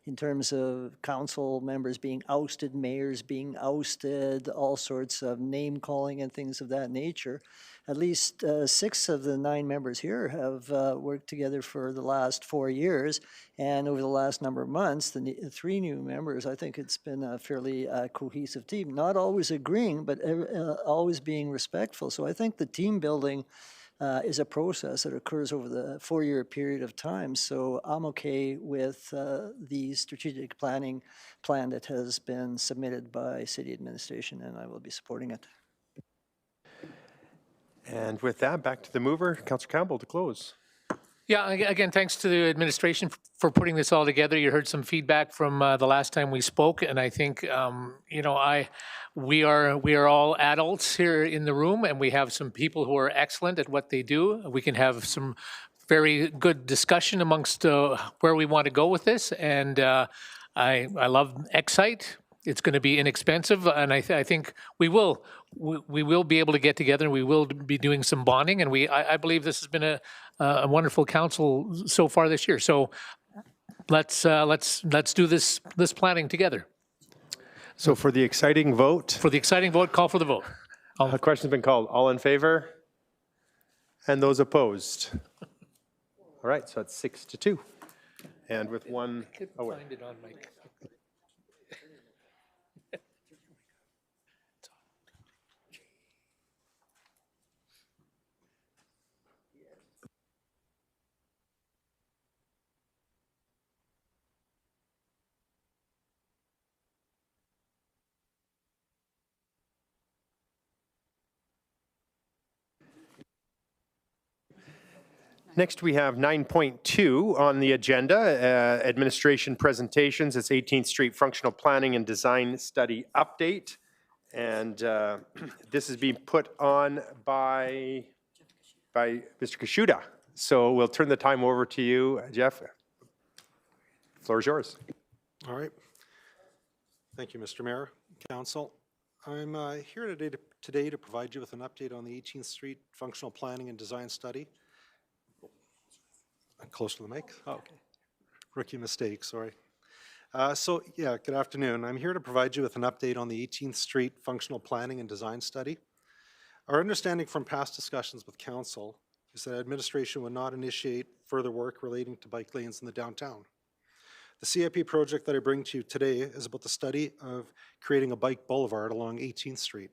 in terms of council members being ousted, mayors being ousted, all sorts of name calling and things of that nature. At least 6 of the 9 members here have worked together for the last 4 years. And over the last number of months, the 3 new members, I think it's been a fairly cohesive team. Not always agreeing, but always being respectful. So I think the team building is a process that occurs over the 4-year period of time. So I'm okay with the strategic planning plan that has been submitted by city administration, and I will be supporting it. And with that, back to the mover, Councillor Campbell to close. Yeah, again, thanks to the administration for putting this all together. You heard some feedback from the last time we spoke, and I think we are all adults here in the room, and we have some people who are excellent at what they do. We can have some very good discussion amongst where we want to go with this, and I love Excite. It's going to be inexpensive, and I think we will be able to get together, and we will be doing some bonding, and I believe this has been a wonderful council so far this year. So let's do this planning together. So for the exciting vote. For the exciting vote, call for the vote. The question's been called. All in favor? And those opposed? All right, so it's 6-2. And with one. I couldn't find it on my. Next, we have 9.2 on the agenda, administration presentations. It's 18th Street Functional Planning and Design Study Update. And this is being put on by Mr. Kashuda. So we'll turn the time over to you, Jeff. Floor is yours. All right. Thank you, Mr. Mayor, Council. I'm here today to provide you with an update on the 18th Street Functional Planning and Design Study. I'm close to the mic. Oh, okay. Rookie mistake, sorry. Good afternoon. I'm here to provide you with an update on the 18th Street Functional Planning and Design Study. Our understanding from past discussions with Council is that administration would not initiate further work relating to bike lanes in the downtown. The CIP project that I bring to you today is about the study of creating a bike boulevard along 18th Street.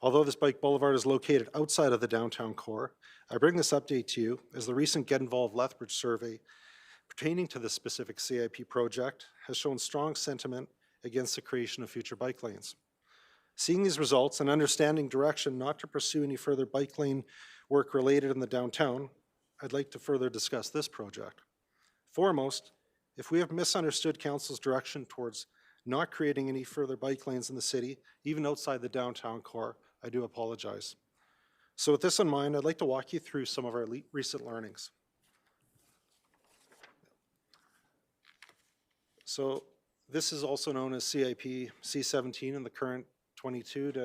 Although this bike boulevard is located outside of the downtown core, I bring this update to you as the recent Get Involved Lethbridge survey pertaining to this specific CIP project has shown strong sentiment against the creation of future bike lanes. Seeing these results and understanding direction not to pursue any further bike lane work related in the downtown, I'd like to further discuss this project. Foremost, if we have misunderstood Council's direction towards not creating any further bike lanes in the city, even outside the downtown core, I do apologize. So with this in mind, I'd like to walk you through some of our recent learnings. So this is also known as CIP C17 in the current 22 to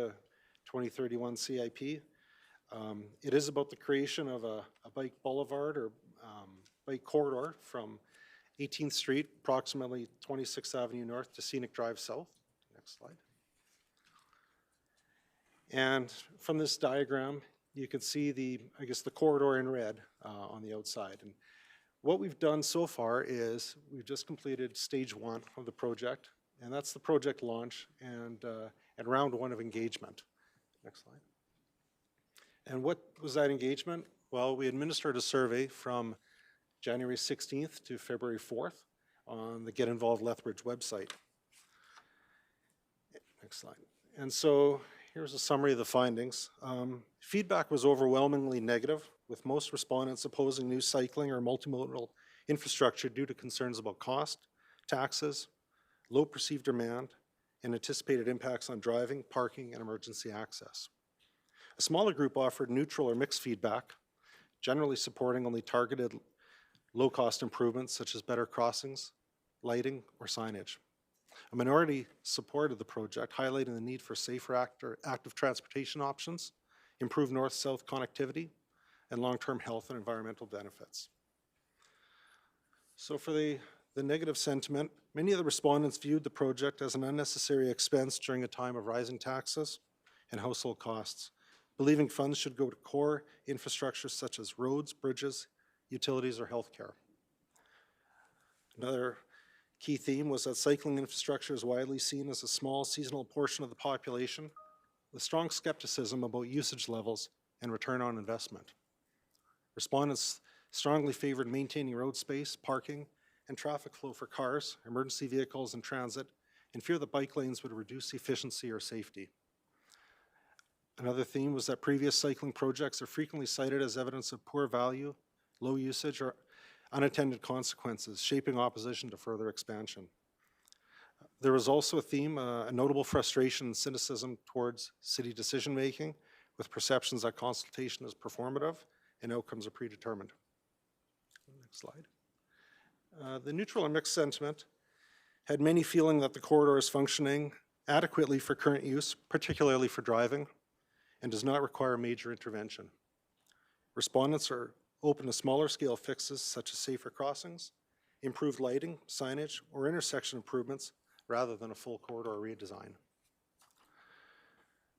2031 CIP. It is about the creation of a bike boulevard or bike corridor from 18th Street, approximately 26th Avenue North to Scenic Drive South. Next slide. And from this diagram, you can see the corridor in red on the outside. And what we've done so far is we've just completed stage 1 of the project, and that's the project launch and round 1 of engagement. Next slide. And what was that engagement? Well, we administered a survey from January 16th to February 4th on the Get Involved Lethbridge website. Next slide. And so here's a summary of the findings. Feedback was overwhelmingly negative, with most respondents opposing new cycling or multimodal infrastructure due to concerns about cost, taxes, low perceived demand, and anticipated impacts on driving, parking, and emergency access. A smaller group offered neutral or mixed feedback, generally supporting only targeted low-cost improvements such as better crossings, lighting, or signage. A minority supported the project, highlighting the need for safer active transportation options, improved north-south connectivity, and long-term health and environmental benefits. So for the negative sentiment, many of the respondents viewed the project as an unnecessary expense during a time of rising taxes and household costs, believing funds should go to core infrastructure such as roads, bridges, utilities, or healthcare. Another key theme was that cycling infrastructure is widely seen as a small seasonal portion of the population, with strong skepticism about usage levels and return on investment. Respondents strongly favored maintaining road space, parking, and traffic flow for cars, emergency vehicles, and transit, and fear that bike lanes would reduce efficiency or safety. Another theme was that previous cycling projects are frequently cited as evidence of poor value, low usage, or unintended consequences, shaping opposition to further expansion. There was also a theme, a notable frustration and cynicism towards city decision-making, with perceptions that consultation is performative and outcomes are predetermined. Next slide. The neutral or mixed sentiment had many feeling that the corridor is functioning adequately for current use, particularly for driving, and does not require major intervention. Respondents are open to smaller scale fixes such as safer crossings, improved lighting, signage, or intersection improvements rather than a full corridor redesign.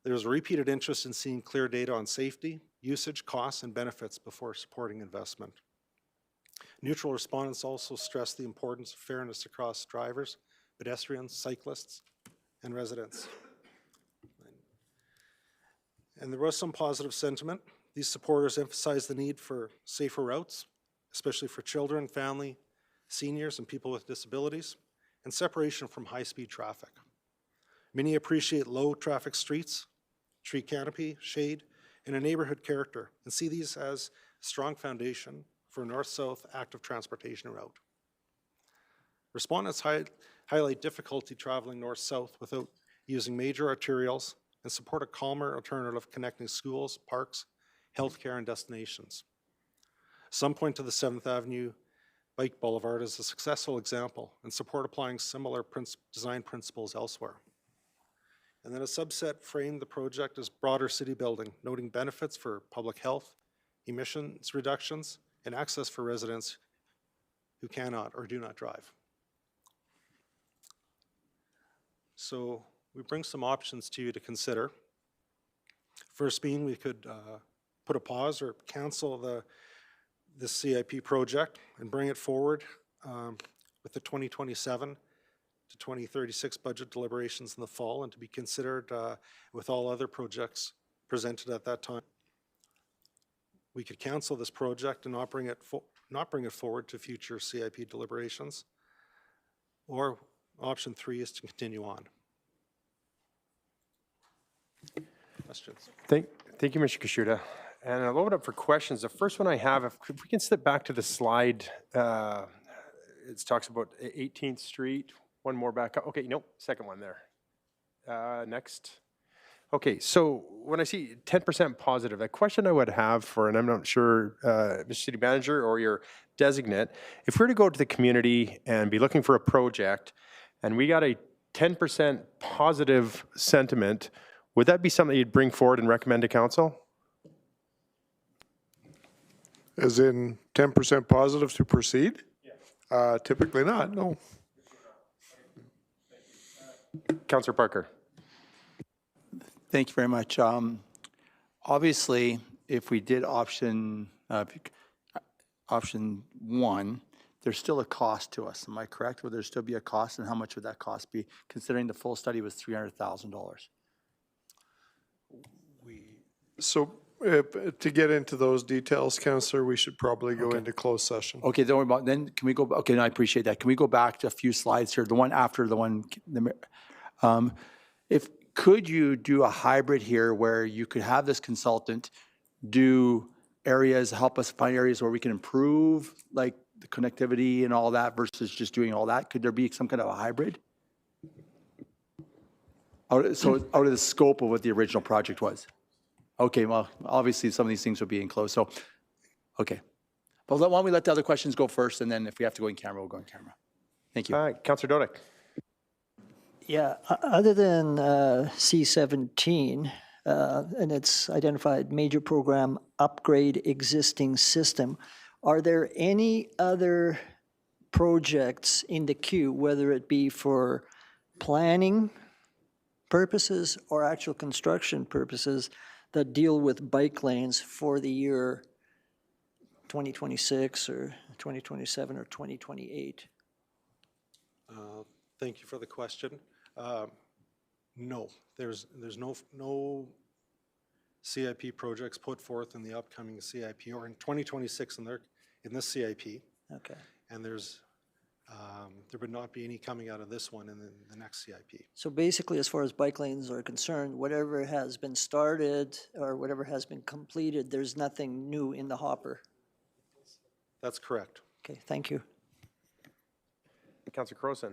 There is a repeated interest in seeing clear data on safety, usage, costs, and benefits before supporting investment. Neutral respondents also stress the importance of fairness across drivers, pedestrians, cyclists, and residents. And there was some positive sentiment. These supporters emphasized the need for safer routes, especially for children, family, seniors, and people with disabilities, and separation from high-speed traffic. Many appreciate low traffic streets, tree canopy, shade, and a neighborhood character, and see these as a strong foundation for a north-south active transportation route. Respondents highlight difficulty traveling north-south without using major arterials and support a calmer alternative connecting schools, parks, healthcare, and destinations. Some point to the 7th Avenue Bike Boulevard as a successful example and support applying similar design principles elsewhere. And then a subset framed the project as broader city building, noting benefits for public health, emissions reductions, and access for residents who cannot or do not drive. So we bring some options to you to consider. First being we could put a pause or cancel the CIP project and bring it forward with the 2027 to 2036 budget deliberations in the fall and to be considered with all other projects presented at that time. We could cancel this project and not bring it forward to future CIP deliberations. Or option 3 is to continue on. Questions? Thank you, Mr. Kashuta. And I'll open up for questions. The first one I have, if we can slip back to the slide, it talks about 18th Street. One more back up. Okay, nope, second one there. Next. Okay, so when I see 10% positive, a question I would have for, and I'm not sure, Mr. City Manager or your designate, if we were to go to the community and be looking for a project and we got a 10% positive sentiment, would that be something you'd bring forward and recommend to council? As in 10% positive to proceed? Yes. Typically not, no. Councillor Parker. Thank you very much. Obviously, if we did option 1, there's still a cost to us. Am I correct? Would there still be a cost, and how much would that cost be, considering the full study was $300,000? So to get into those details, Councillor, we should probably go into closed session. Okay, don't worry about, then can we go, okay, no, I appreciate that. Can we go back to a few slides here, the one after the one, could you do a hybrid here where you could have this consultant do areas, help us find areas where we can improve like the connectivity and all that versus just doing all that? Could there be some kind of a hybrid? So out of the scope of what the original project was? Okay, well, obviously some of these things will be enclosed, so, okay. But why don't we let the other questions go first, and then if we have to go in camera, we'll go in camera. Thank you. All right, Councillor Dodick. Yeah, other than C17, and it's identified major program upgrade existing system, are there any other projects in the queue, whether it be for planning purposes or actual construction purposes, that deal with bike lanes for the year 2026 or 2027 or 2028? Thank you for the question. No, there's no CIP projects put forth in the upcoming CIP or in 2026 in this CIP. Okay. And there would not be any coming out of this one in the next CIP. So basically, as far as bike lanes are concerned, whatever has been started or whatever has been completed, there's nothing new in the hopper. That's correct. Okay, thank you. Councillor Croson.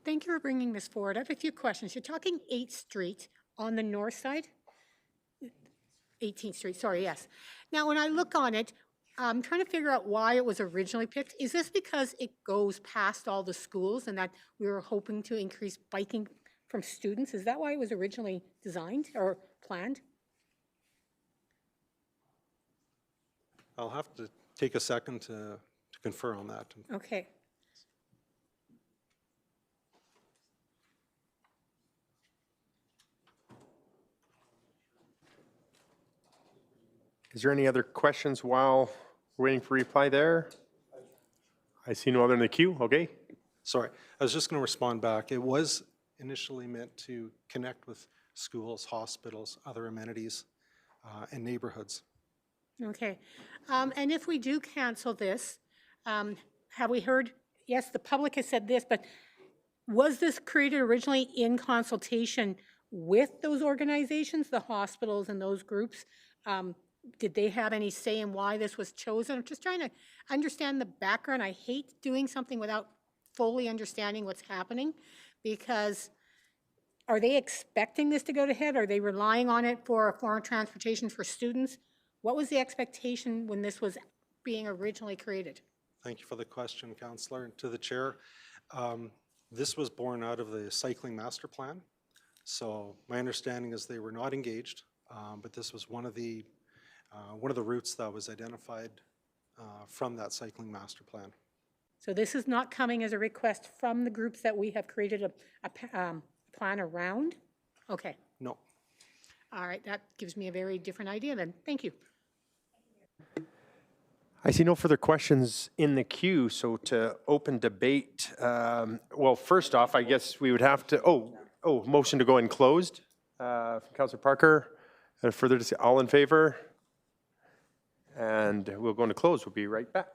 Thank you for bringing this forward. I have a few questions. You're talking 8th Street on the north side? 18th Street, sorry, yes. Now, when I look on it, I'm trying to figure out why it was originally picked. Is this because it goes past all the schools and that we were hoping to increase biking from students? Is that why it was originally designed or planned? I'll have to take a second to confer on that. Okay. Is there any other questions while we're waiting for reply there? I see no other in the queue. Okay. Sorry, I was just going to respond back. It was initially meant to connect with schools, hospitals, other amenities, and neighborhoods. Okay. And if we do cancel this, have we heard, yes, the public has said this, but was this created originally in consultation with those organizations, the hospitals and those groups? did they have any say in why this was chosen? I'm just trying to understand the background. I hate doing something without fully understanding what's happening, because are they expecting this to go ahead? Are they relying on it for a form of transportation for students? What was the expectation when this was being originally created? Thank you for the question, Councillor. And to the chair, this was born out of the cycling master plan. So my understanding is they were not engaged, but this was one of the routes that was identified from that cycling master plan. So this is not coming as a request from the groups that we have created a plan around? Okay. No. All right, that gives me a very different idea then. Thank you. I see no further questions in the queue, so to open debate, well, first off, I guess we would have to, motion to go in closed. Councillor Parker, further to say, all in favor? And we'll go into close. We'll be right back.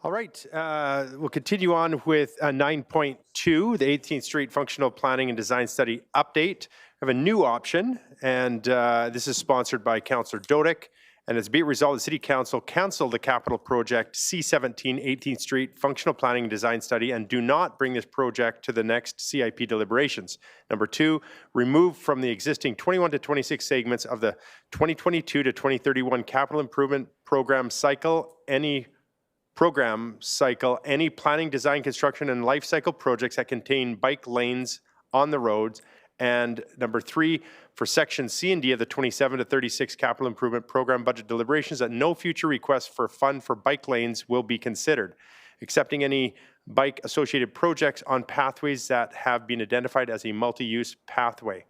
All right, we'll continue on with 9.2, the 18th Street Functional Planning and Design Study Update. We have a new option, and this is sponsored by Councillor Dodick. And it's be it resolved, the City Council cancel the capital project C17 18th Street Functional Planning and Design Study and do not bring this project to the next CIP deliberations. Number 2, remove from the existing 21 to 26 segments of the 2022 to 2031 capital improvement program cycle any planning, design, construction, and life cycle projects that contain bike lanes on the roads. And number 3, for section C and D of the 27 to 36 capital improvement program budget deliberations, that no future requests for fund for bike lanes will be considered, accepting any bike associated projects on pathways that have been identified as a multi-use pathway.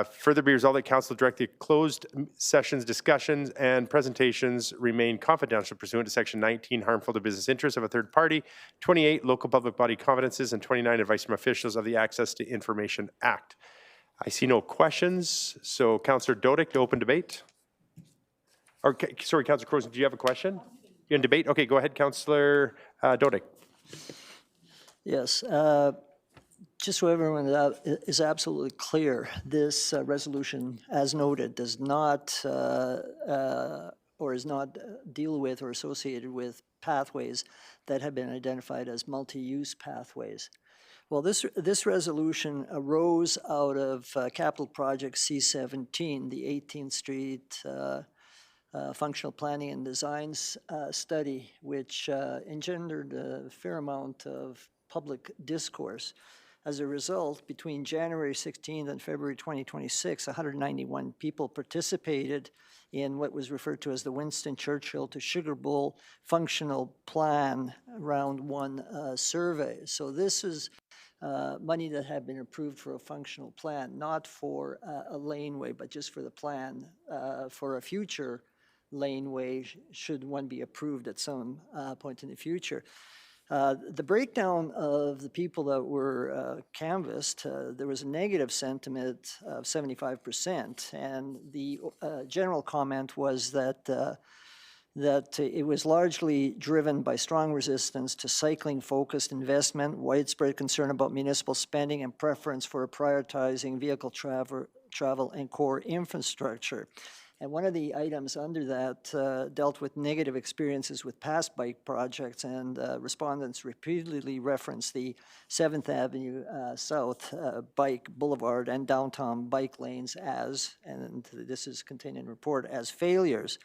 Further be resolved that Council direct the closed sessions, discussions, and presentations remain confidential pursuant to Section 19, harmful to business interests of a third party, 28, local public body confidences, and 29, advice from officials of the Access to Information Act. I see no questions, so Councillor Dodick to open debate. Or, sorry, Councillor Croson, do you have a question? You're in debate? Okay, go ahead, Councillor Dodick. Yes. Just so everyone is absolutely clear, this resolution, as noted, does not or is not deal with or associated with pathways that have been identified as multi-use pathways. Well, this resolution arose out of capital project C17, the 18th Street Functional Planning and Design Study, which engendered a fair amount of public discourse. As a result, between January 16th and February 2026, 191 people participated in what was referred to as the Winston Churchill to Sugar Bowl Functional Plan Round 1 survey. So this is money that had been approved for a functional plan, not for a laneway, but just for the plan for a future laneway should one be approved at some point in the future. The breakdown of the people that were canvassed, there was a negative sentiment of 75%, and the general comment was that it was largely driven by strong resistance to cycling-focused investment, widespread concern about municipal spending, and preference for prioritizing vehicle travel and core infrastructure. And one of the items under that dealt with negative experiences with past bike projects, and respondents repeatedly referenced the 7th Avenue South Bike Boulevard and downtown bike lanes as, and this is contained in the report, as failures.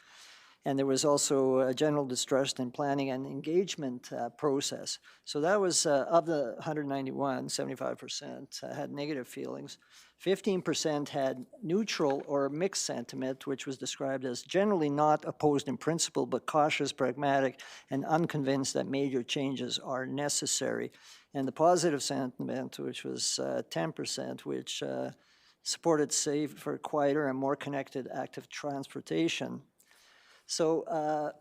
And there was also a general distrust in planning and engagement process. So that was, of the 191, 75% had negative feelings. 15% had neutral or mixed sentiment, which was described as generally not opposed in principle, but cautious, pragmatic, and unconvinced that major changes are necessary. And the positive sentiment, which was 10%, which supported safer, quieter, and more connected active transportation. So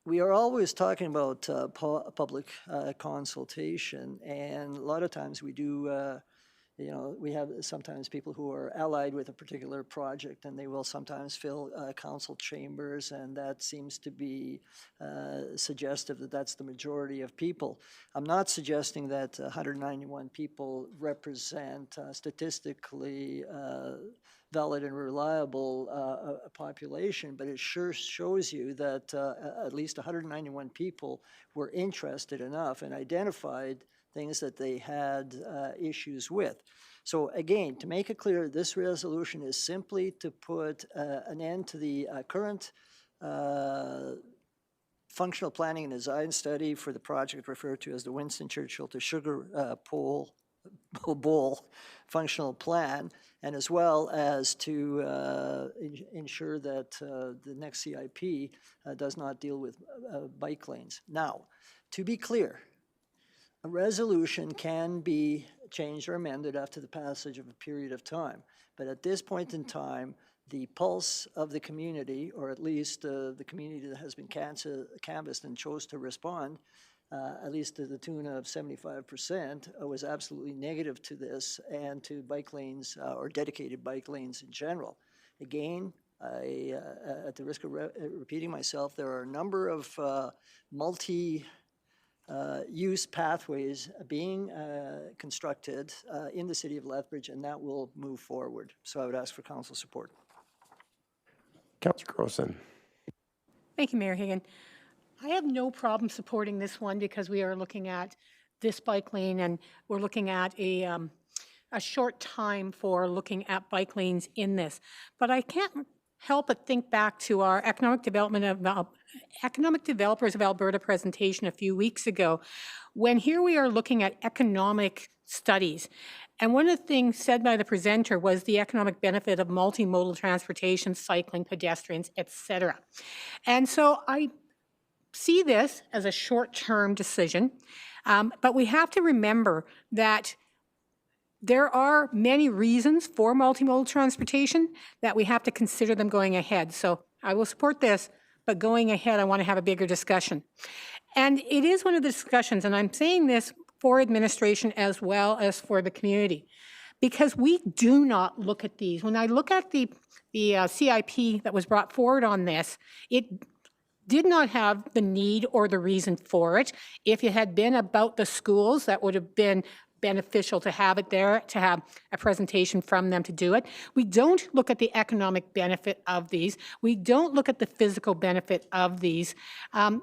we are always talking about public consultation, and a lot of times we do, we have sometimes people who are allied with a particular project, and they will sometimes fill council chambers, and that seems to be suggestive that that's the majority of people. I'm not suggesting that 191 people represent statistically valid and reliable population, but it sure shows you that at least 191 people were interested enough and identified things that they had issues with. So again, to make it clear, this resolution is simply to put an end to the current functional planning and design study for the project referred to as the Winston Churchill to Sugar Bowl functional plan, and as well as to ensure that the next CIP does not deal with bike lanes. Now, to be clear, a resolution can be changed or amended after the passage of a period of time, but at this point in time, the pulse of the community, or at least the community that has been canvassed and chose to respond, at least to the tune of 75%, was absolutely negative to this and to bike lanes or dedicated bike lanes in general. Again, At the risk of repeating myself, there are a number of multi-use pathways being constructed in the city of Lethbridge, and that will move forward. So I would ask for council support. Councillor Croson. Thank you, Mayor Higgin. I have no problem supporting this one because we are looking at this bike lane and we're looking at a short time for looking at bike lanes in this. But I can't help but think back to our Economic Developers of Alberta presentation a few weeks ago, when here we are looking at economic studies. And one of the things said by the presenter was the economic benefit of multimodal transportation, cycling, pedestrians, etc. And so I see this as a short-term decision, but we have to remember that there are many reasons for multimodal transportation that we have to consider them going ahead. So I will support this, but going ahead, I want to have a bigger discussion. And it is one of the discussions, and I'm saying this for administration as well as for the community, because we do not look at these. When I look at the CIP that was brought forward on this, it did not have the need or the reason for it. If it had been about the schools, that would have been beneficial to have it there, to have a presentation from them to do it. We don't look at the economic benefit of these. We don't look at the physical benefit of these.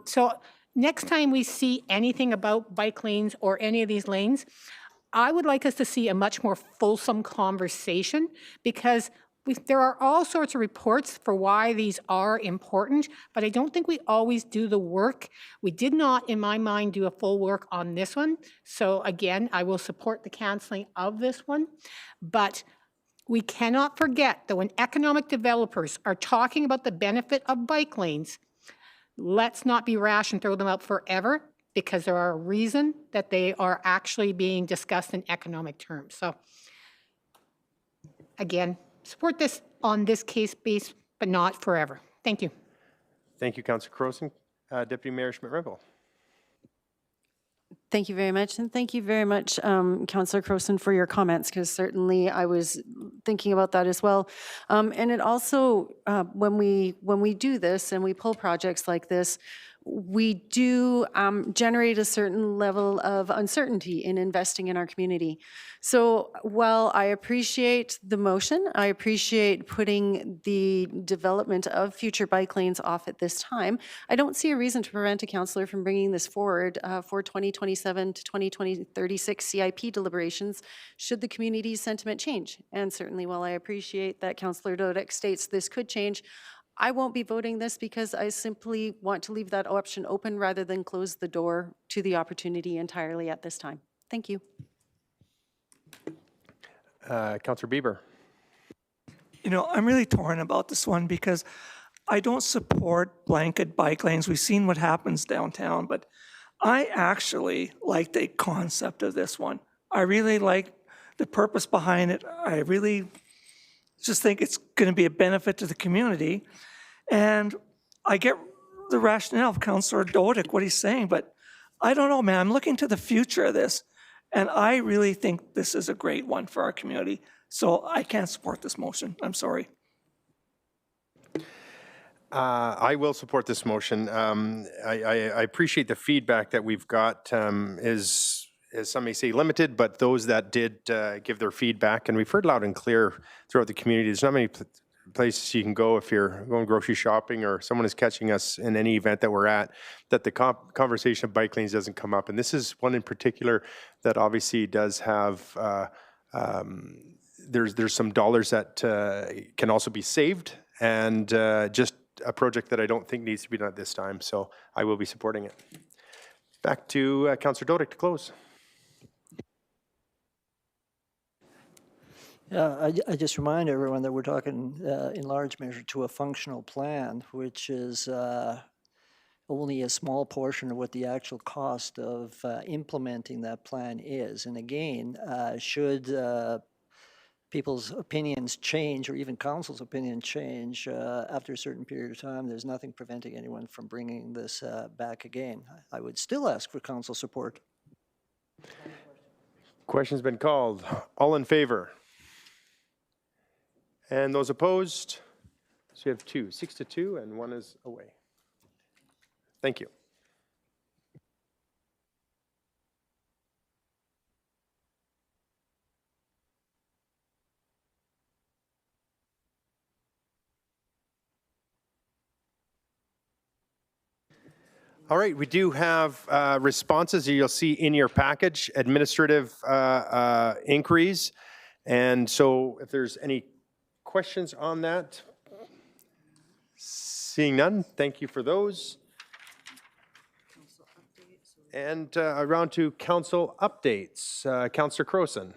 So next time we see anything about bike lanes or any of these lanes, I would like us to see a much more fulsome conversation, because there are all sorts of reports for why these are important, but I don't think we always do the work. We did not, in my mind, do a full work on this one. So again, I will support the canceling of this one. But we cannot forget that when economic developers are talking about the benefit of bike lanes, let's not be rash and throw them out forever, because there are a reason that they are actually being discussed in economic terms. So again, support this on this case base, but not forever. Thank you. Thank you, Councillor Croson. Deputy Mayor Schmidt-Rempel. Thank you very much, and thank you very much, Councillor Croson, for your comments, because certainly I was thinking about that as well. And it also, when we do this and we pull projects like this, we do generate a certain level of uncertainty in investing in our community. So while I appreciate the motion, I appreciate putting the development of future bike lanes off at this time, I don't see a reason to prevent a councillor from bringing this forward for 2027 to 2036 CIP deliberations should the community's sentiment change. And certainly while I appreciate that Councillor Dodek states this could change, I won't be voting this because I simply want to leave that option open rather than close the door to the opportunity entirely at this time. Thank you. Councillor Bieber. You know, I'm really torn about this one because I don't support blanket bike lanes. We've seen what happens downtown, but I actually like the concept of this one. I really like the purpose behind it. I really just think it's going to be a benefit to the community. And I get the rationale of Councillor Dodek, what he's saying, but I don't know, man. I'm looking to the future of this, and I really think this is a great one for our community. So I can't support this motion. I'm sorry. I will support this motion. I appreciate the feedback that we've got is, as some may say, limited, but those that did give their feedback, and we've heard loud and clear throughout the community, there's not many places you can go if you're going grocery shopping or someone is catching us in any event that we're at, that the conversation of bike lanes doesn't come up. And this is one in particular that obviously does have, there's some dollars that can also be saved, and just a project that I don't think needs to be done at this time. So I will be supporting it. Back to Councillor Dodek to close. Yeah, I just remind everyone that we're talking in large measure to a functional plan, which is only a small portion of what the actual cost of implementing that plan is. And again, should people's opinions change, or even council's opinion change after a certain period of time, there's nothing preventing anyone from bringing this back again. I would still ask for council support. Question's been called. All in favor? And those opposed? So you have two, 6-2, and one is away. Thank you. All right, we do have responses you'll see in your package, administrative inquiries. And so if there's any questions on that, seeing none, thank you for those. And around to council updates. Councillor Croson.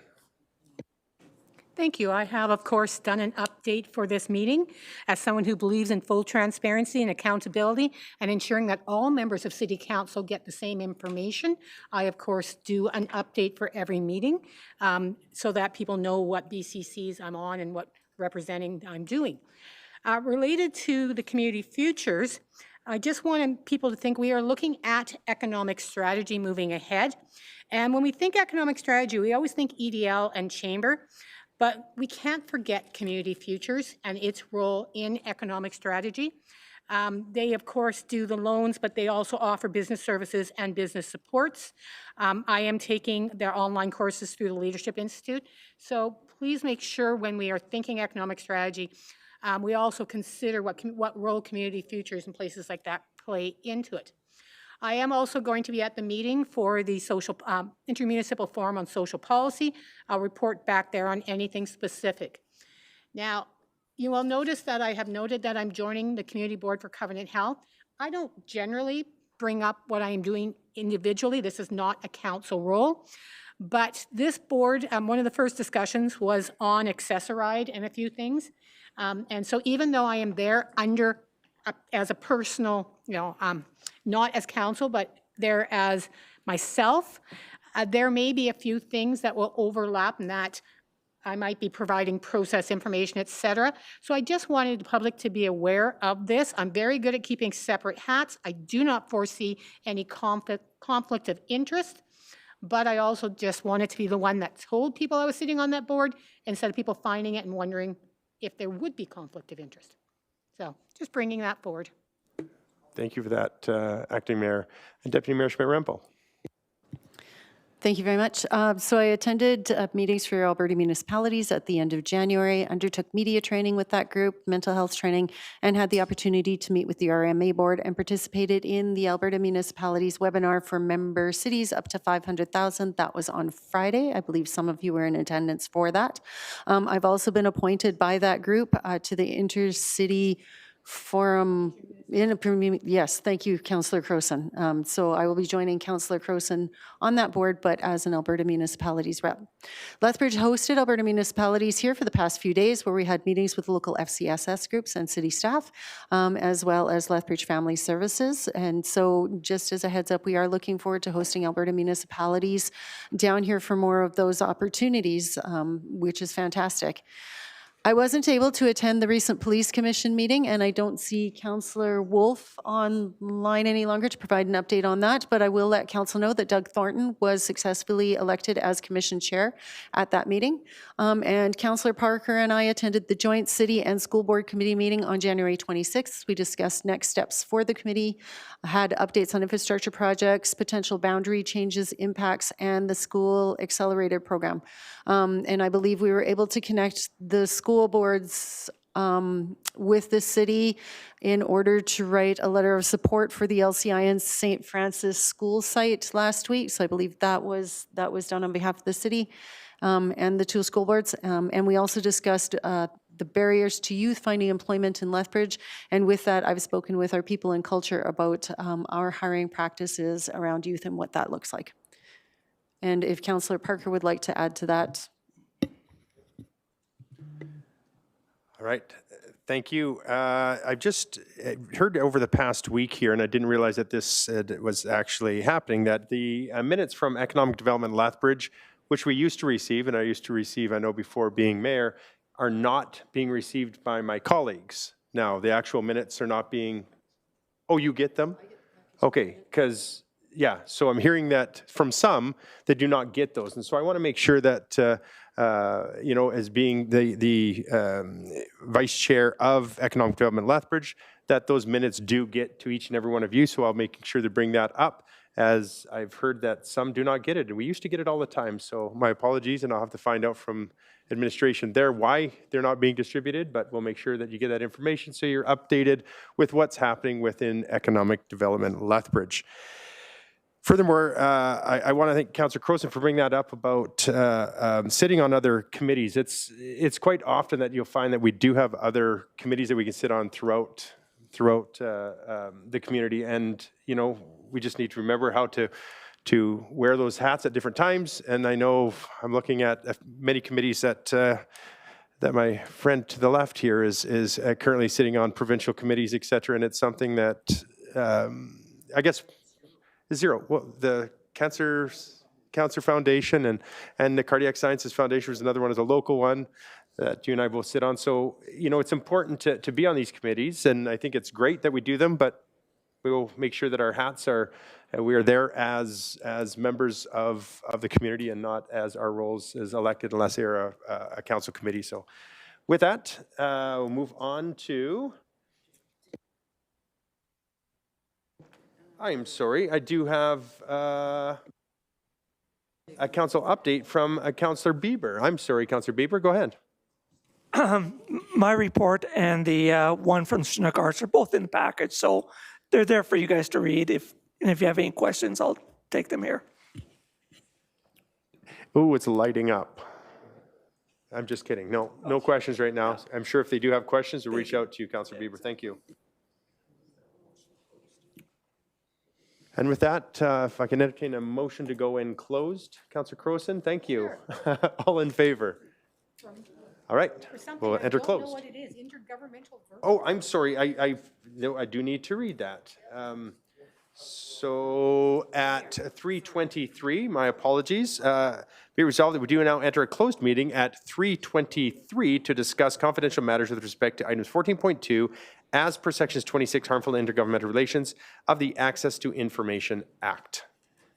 Thank you. I have, of course, done an update for this meeting. As someone who believes in full transparency and accountability and ensuring that all members of City Council get the same information, I, of course, do an update for every meeting so that people know what BCCs I'm on and what representing I'm doing. Related to the community futures, I just wanted people to think we are looking at economic strategy moving ahead. And when we think economic strategy, we always think EDL and chamber. But we can't forget Community Futures and its role in economic strategy. They, of course, do the loans, but they also offer business services and business supports. I am taking their online courses through the Leadership Institute. So please make sure when we are thinking economic strategy, we also consider what role Community Futures and places like that play into it. I am also going to be at the meeting for the intermunicipal forum on social policy. I'll report back there on anything specific. Now, you will notice that I have noted that I'm joining the Community Board for Covenant Health. I don't generally bring up what I am doing individually. This is not a council role. But this board, one of the first discussions was on accessoride and a few things. And so even though I am there under as a personal, not as council, but there as myself, there may be a few things that will overlap and that I might be providing process information, et cetera. So I just wanted the public to be aware of this. I'm very good at keeping separate hats. I do not foresee any conflict of interest, but I also just wanted to be the one that told people I was sitting on that board instead of people finding it and wondering if there would be conflict of interest. So just bringing that forward. Thank you for that, Acting Mayor. And Deputy Mayor Schmidt-Rempel. Thank you very much. So I attended meetings for Alberta municipalities at the end of January, undertook media training with that group, mental health training, and had the opportunity to meet with the RMA board and participated in the Alberta municipalities webinar for member cities up to 500,000. That was on Friday. I believe some of you were in attendance for that. I've also been appointed by that group to the Intercity Forum. Yes, thank you, Councillor Croson. So I will be joining Councillor Croson on that board, but as an Alberta Municipalities rep. Lethbridge hosted Alberta Municipalities here for the past few days where we had meetings with local FCSS groups and city staff, as well as Lethbridge Family Services. And so just as a heads up, we are looking forward to hosting Alberta Municipalities down here for more of those opportunities, which is fantastic. I wasn't able to attend the recent Police Commission meeting, and I don't see Councillor Wolf online any longer to provide an update on that, but I will let Council know that Doug Thornton was successfully elected as Commission Chair at that meeting. And Councillor Parker and I attended the joint City and School Board Committee meeting on January 26th. We discussed next steps for the committee, had updates on infrastructure projects, potential boundary changes, impacts, and the School Accelerator Program. And I believe we were able to connect the school boards with the city in order to write a letter of support for the LCI and St. Francis school site last week. So I believe that was done on behalf of the city and the two school boards. And we also discussed the barriers to youth finding employment in Lethbridge. And with that, I've spoken with our people in culture about our hiring practices around youth and what that looks like. And if Councillor Parker would like to add to that. All right, thank you. I've just heard over the past week here, and I didn't realize that this was actually happening, that the minutes from Economic Development Lethbridge, which we used to receive, and I used to receive, I know before being mayor, are not being received by my colleagues. Now, the actual minutes are not being, oh, you get them? Okay, because, yeah, so I'm hearing that from some that do not get those. And so I want to make sure that as being the vice chair of Economic Development Lethbridge, that those minutes do get to each and every one of you. So I'll make sure to bring that up, as I've heard that some do not get it. And we used to get it all the time. So my apologies, and I'll have to find out from administration there why they're not being distributed, but we'll make sure that you get that information so you're updated with what's happening within Economic Development Lethbridge. Furthermore, I want to thank Councillor Crowson for bringing that up about sitting on other committees. It's quite often that you'll find that we do have other committees that we can sit on throughout the community, and we just need to remember how to wear those hats at different times. And I know I'm looking at many committees that my friend to the left here is currently sitting on, provincial committees, et cetera, and it's something that I guess zero. Well, the Cancer Foundation and the Cardiac Sciences Foundation was another one, is a local one that you and I both sit on. So, it's important to be on these committees, and I think it's great that we do them, but we will make sure that our hats are, we are there as members of the community and not as our roles as elected, unless they're a council committee. So with that, we'll move on to, I'm sorry, I do have a council update from Councillor Bieber. I'm sorry, Councillor Bieber, go ahead. My report and the one from Chinook Arts are both in the package, so they're there for you guys to read. If you have any questions, I'll take them here. Ooh, it's lighting up. I'm just kidding. No questions right now. I'm sure if they do have questions, they'll reach out to you, Councillor Bieber. Thank you. And with that, if I can entertain a motion to go in closed. Councillor Crowson, thank you. All in favor? All right, we'll enter closed. I don't know what it is, intergovernmental verbal. Oh, I'm sorry, I do need to read that. So at 3:23, my apologies, be resolved that we do now enter a closed meeting at 3:23 to discuss confidential matters with respect to items 14.2 as per sections 26, harmful intergovernmental relations of the Access to Information Act.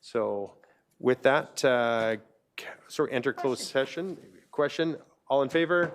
So with that, enter closed session. Question, all in favor?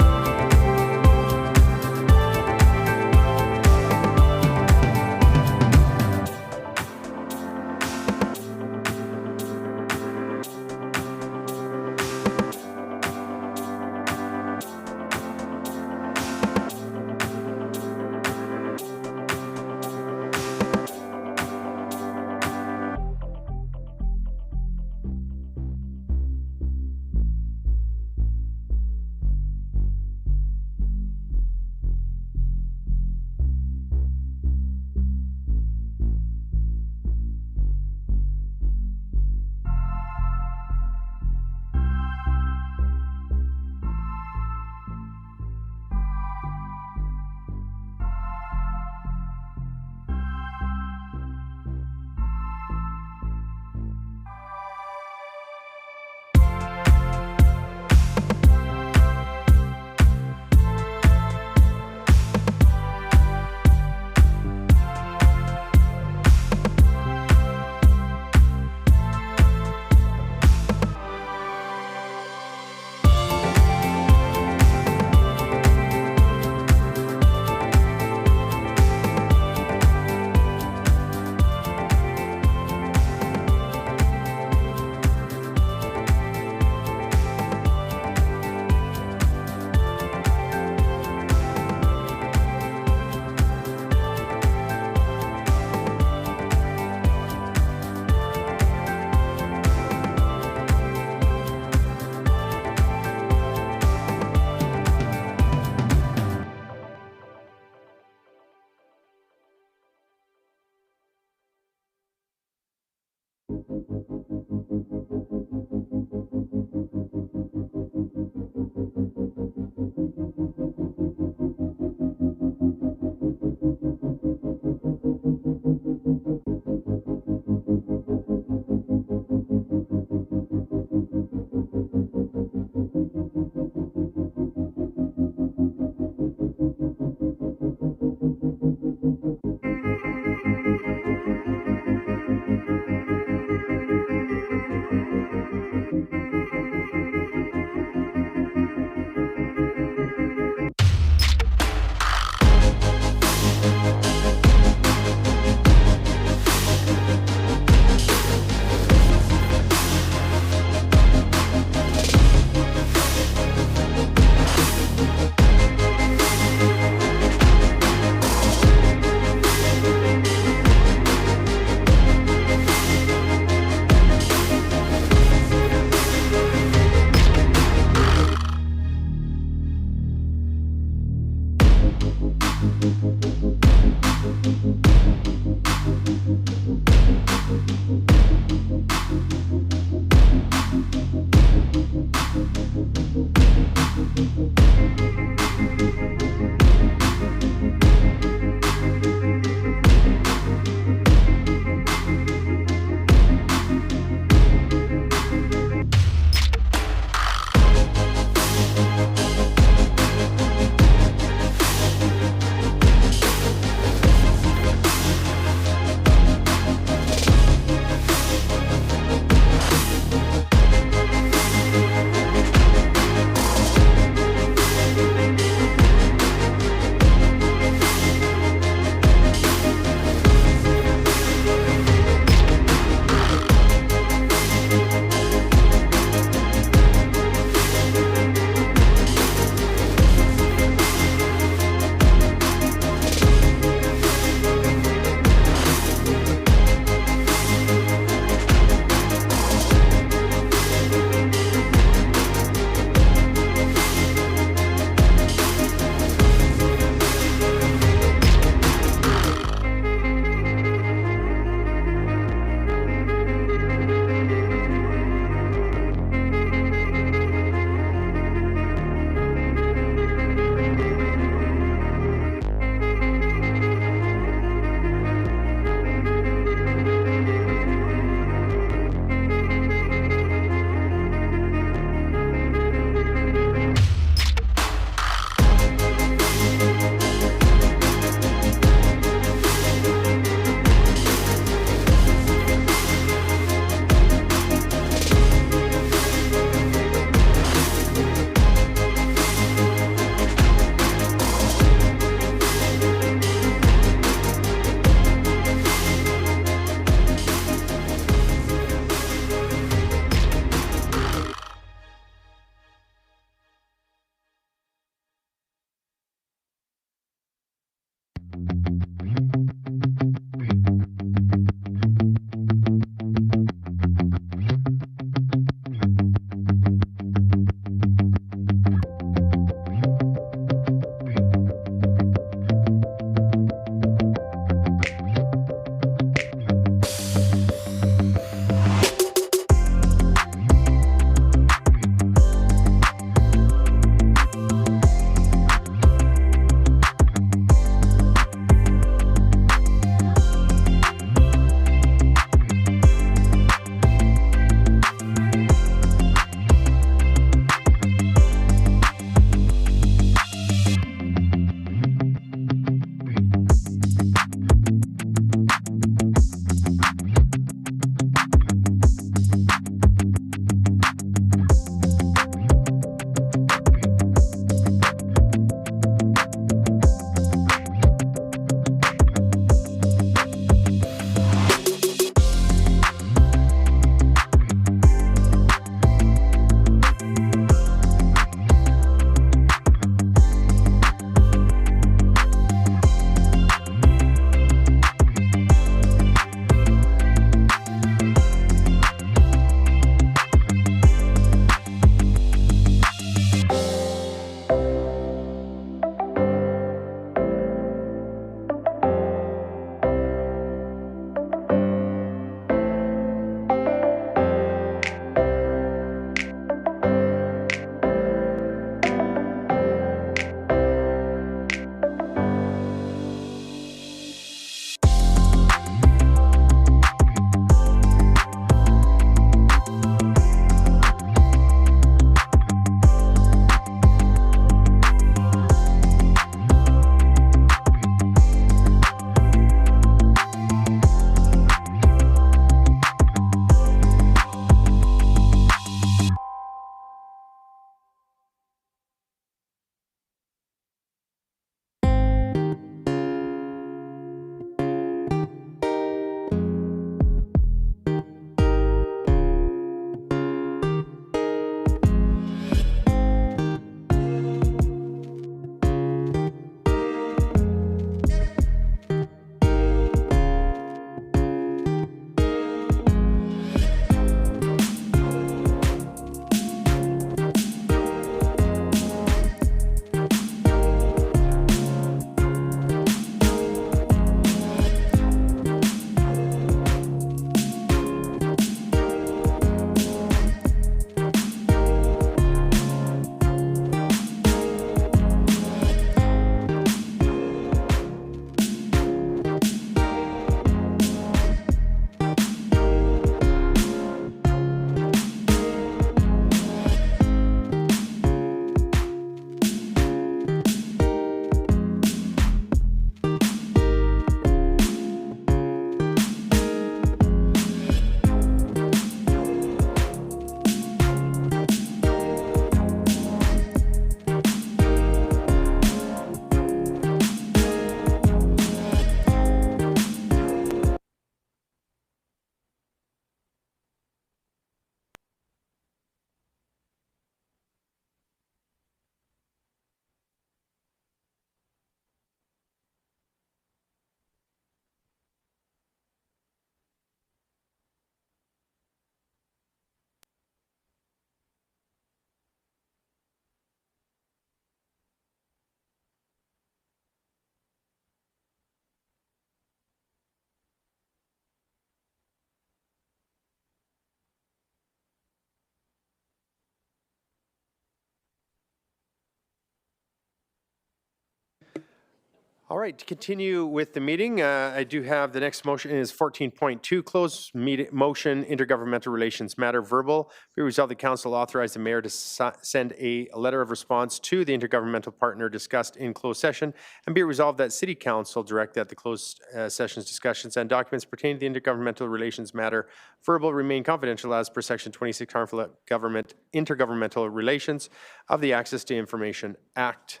All right, to continue with the meeting, I do have the next motion is 14.2, closed motion, intergovernmental relations matter verbal. Be resolved the council authorize the mayor to send a letter of response to the intergovernmental partner discussed in closed session, and be resolved that city council direct that the closed sessions discussions and documents pertaining to the intergovernmental relations matter verbal remain confidential as per section 26 harmful intergovernmental relations of the Access to Information Act.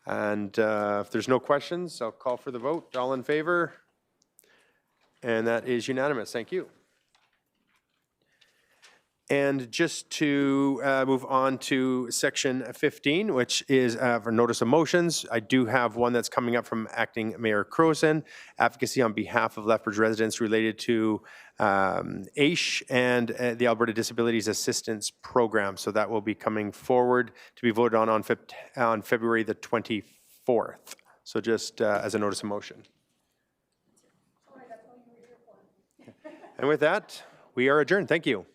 And if there's no questions, I'll call for the vote. All in favor? And that is unanimous. Thank you. And just to move on to section 15, which is for notice of motions, I do have one that's coming up from Acting Mayor Crowson, advocacy on behalf of Lethbridge residents related to AISH and the Alberta Disabilities Assistance Program. So that will be coming forward to be voted on February the 24th. So just as a notice of motion. And with that, we are adjourned. Thank you.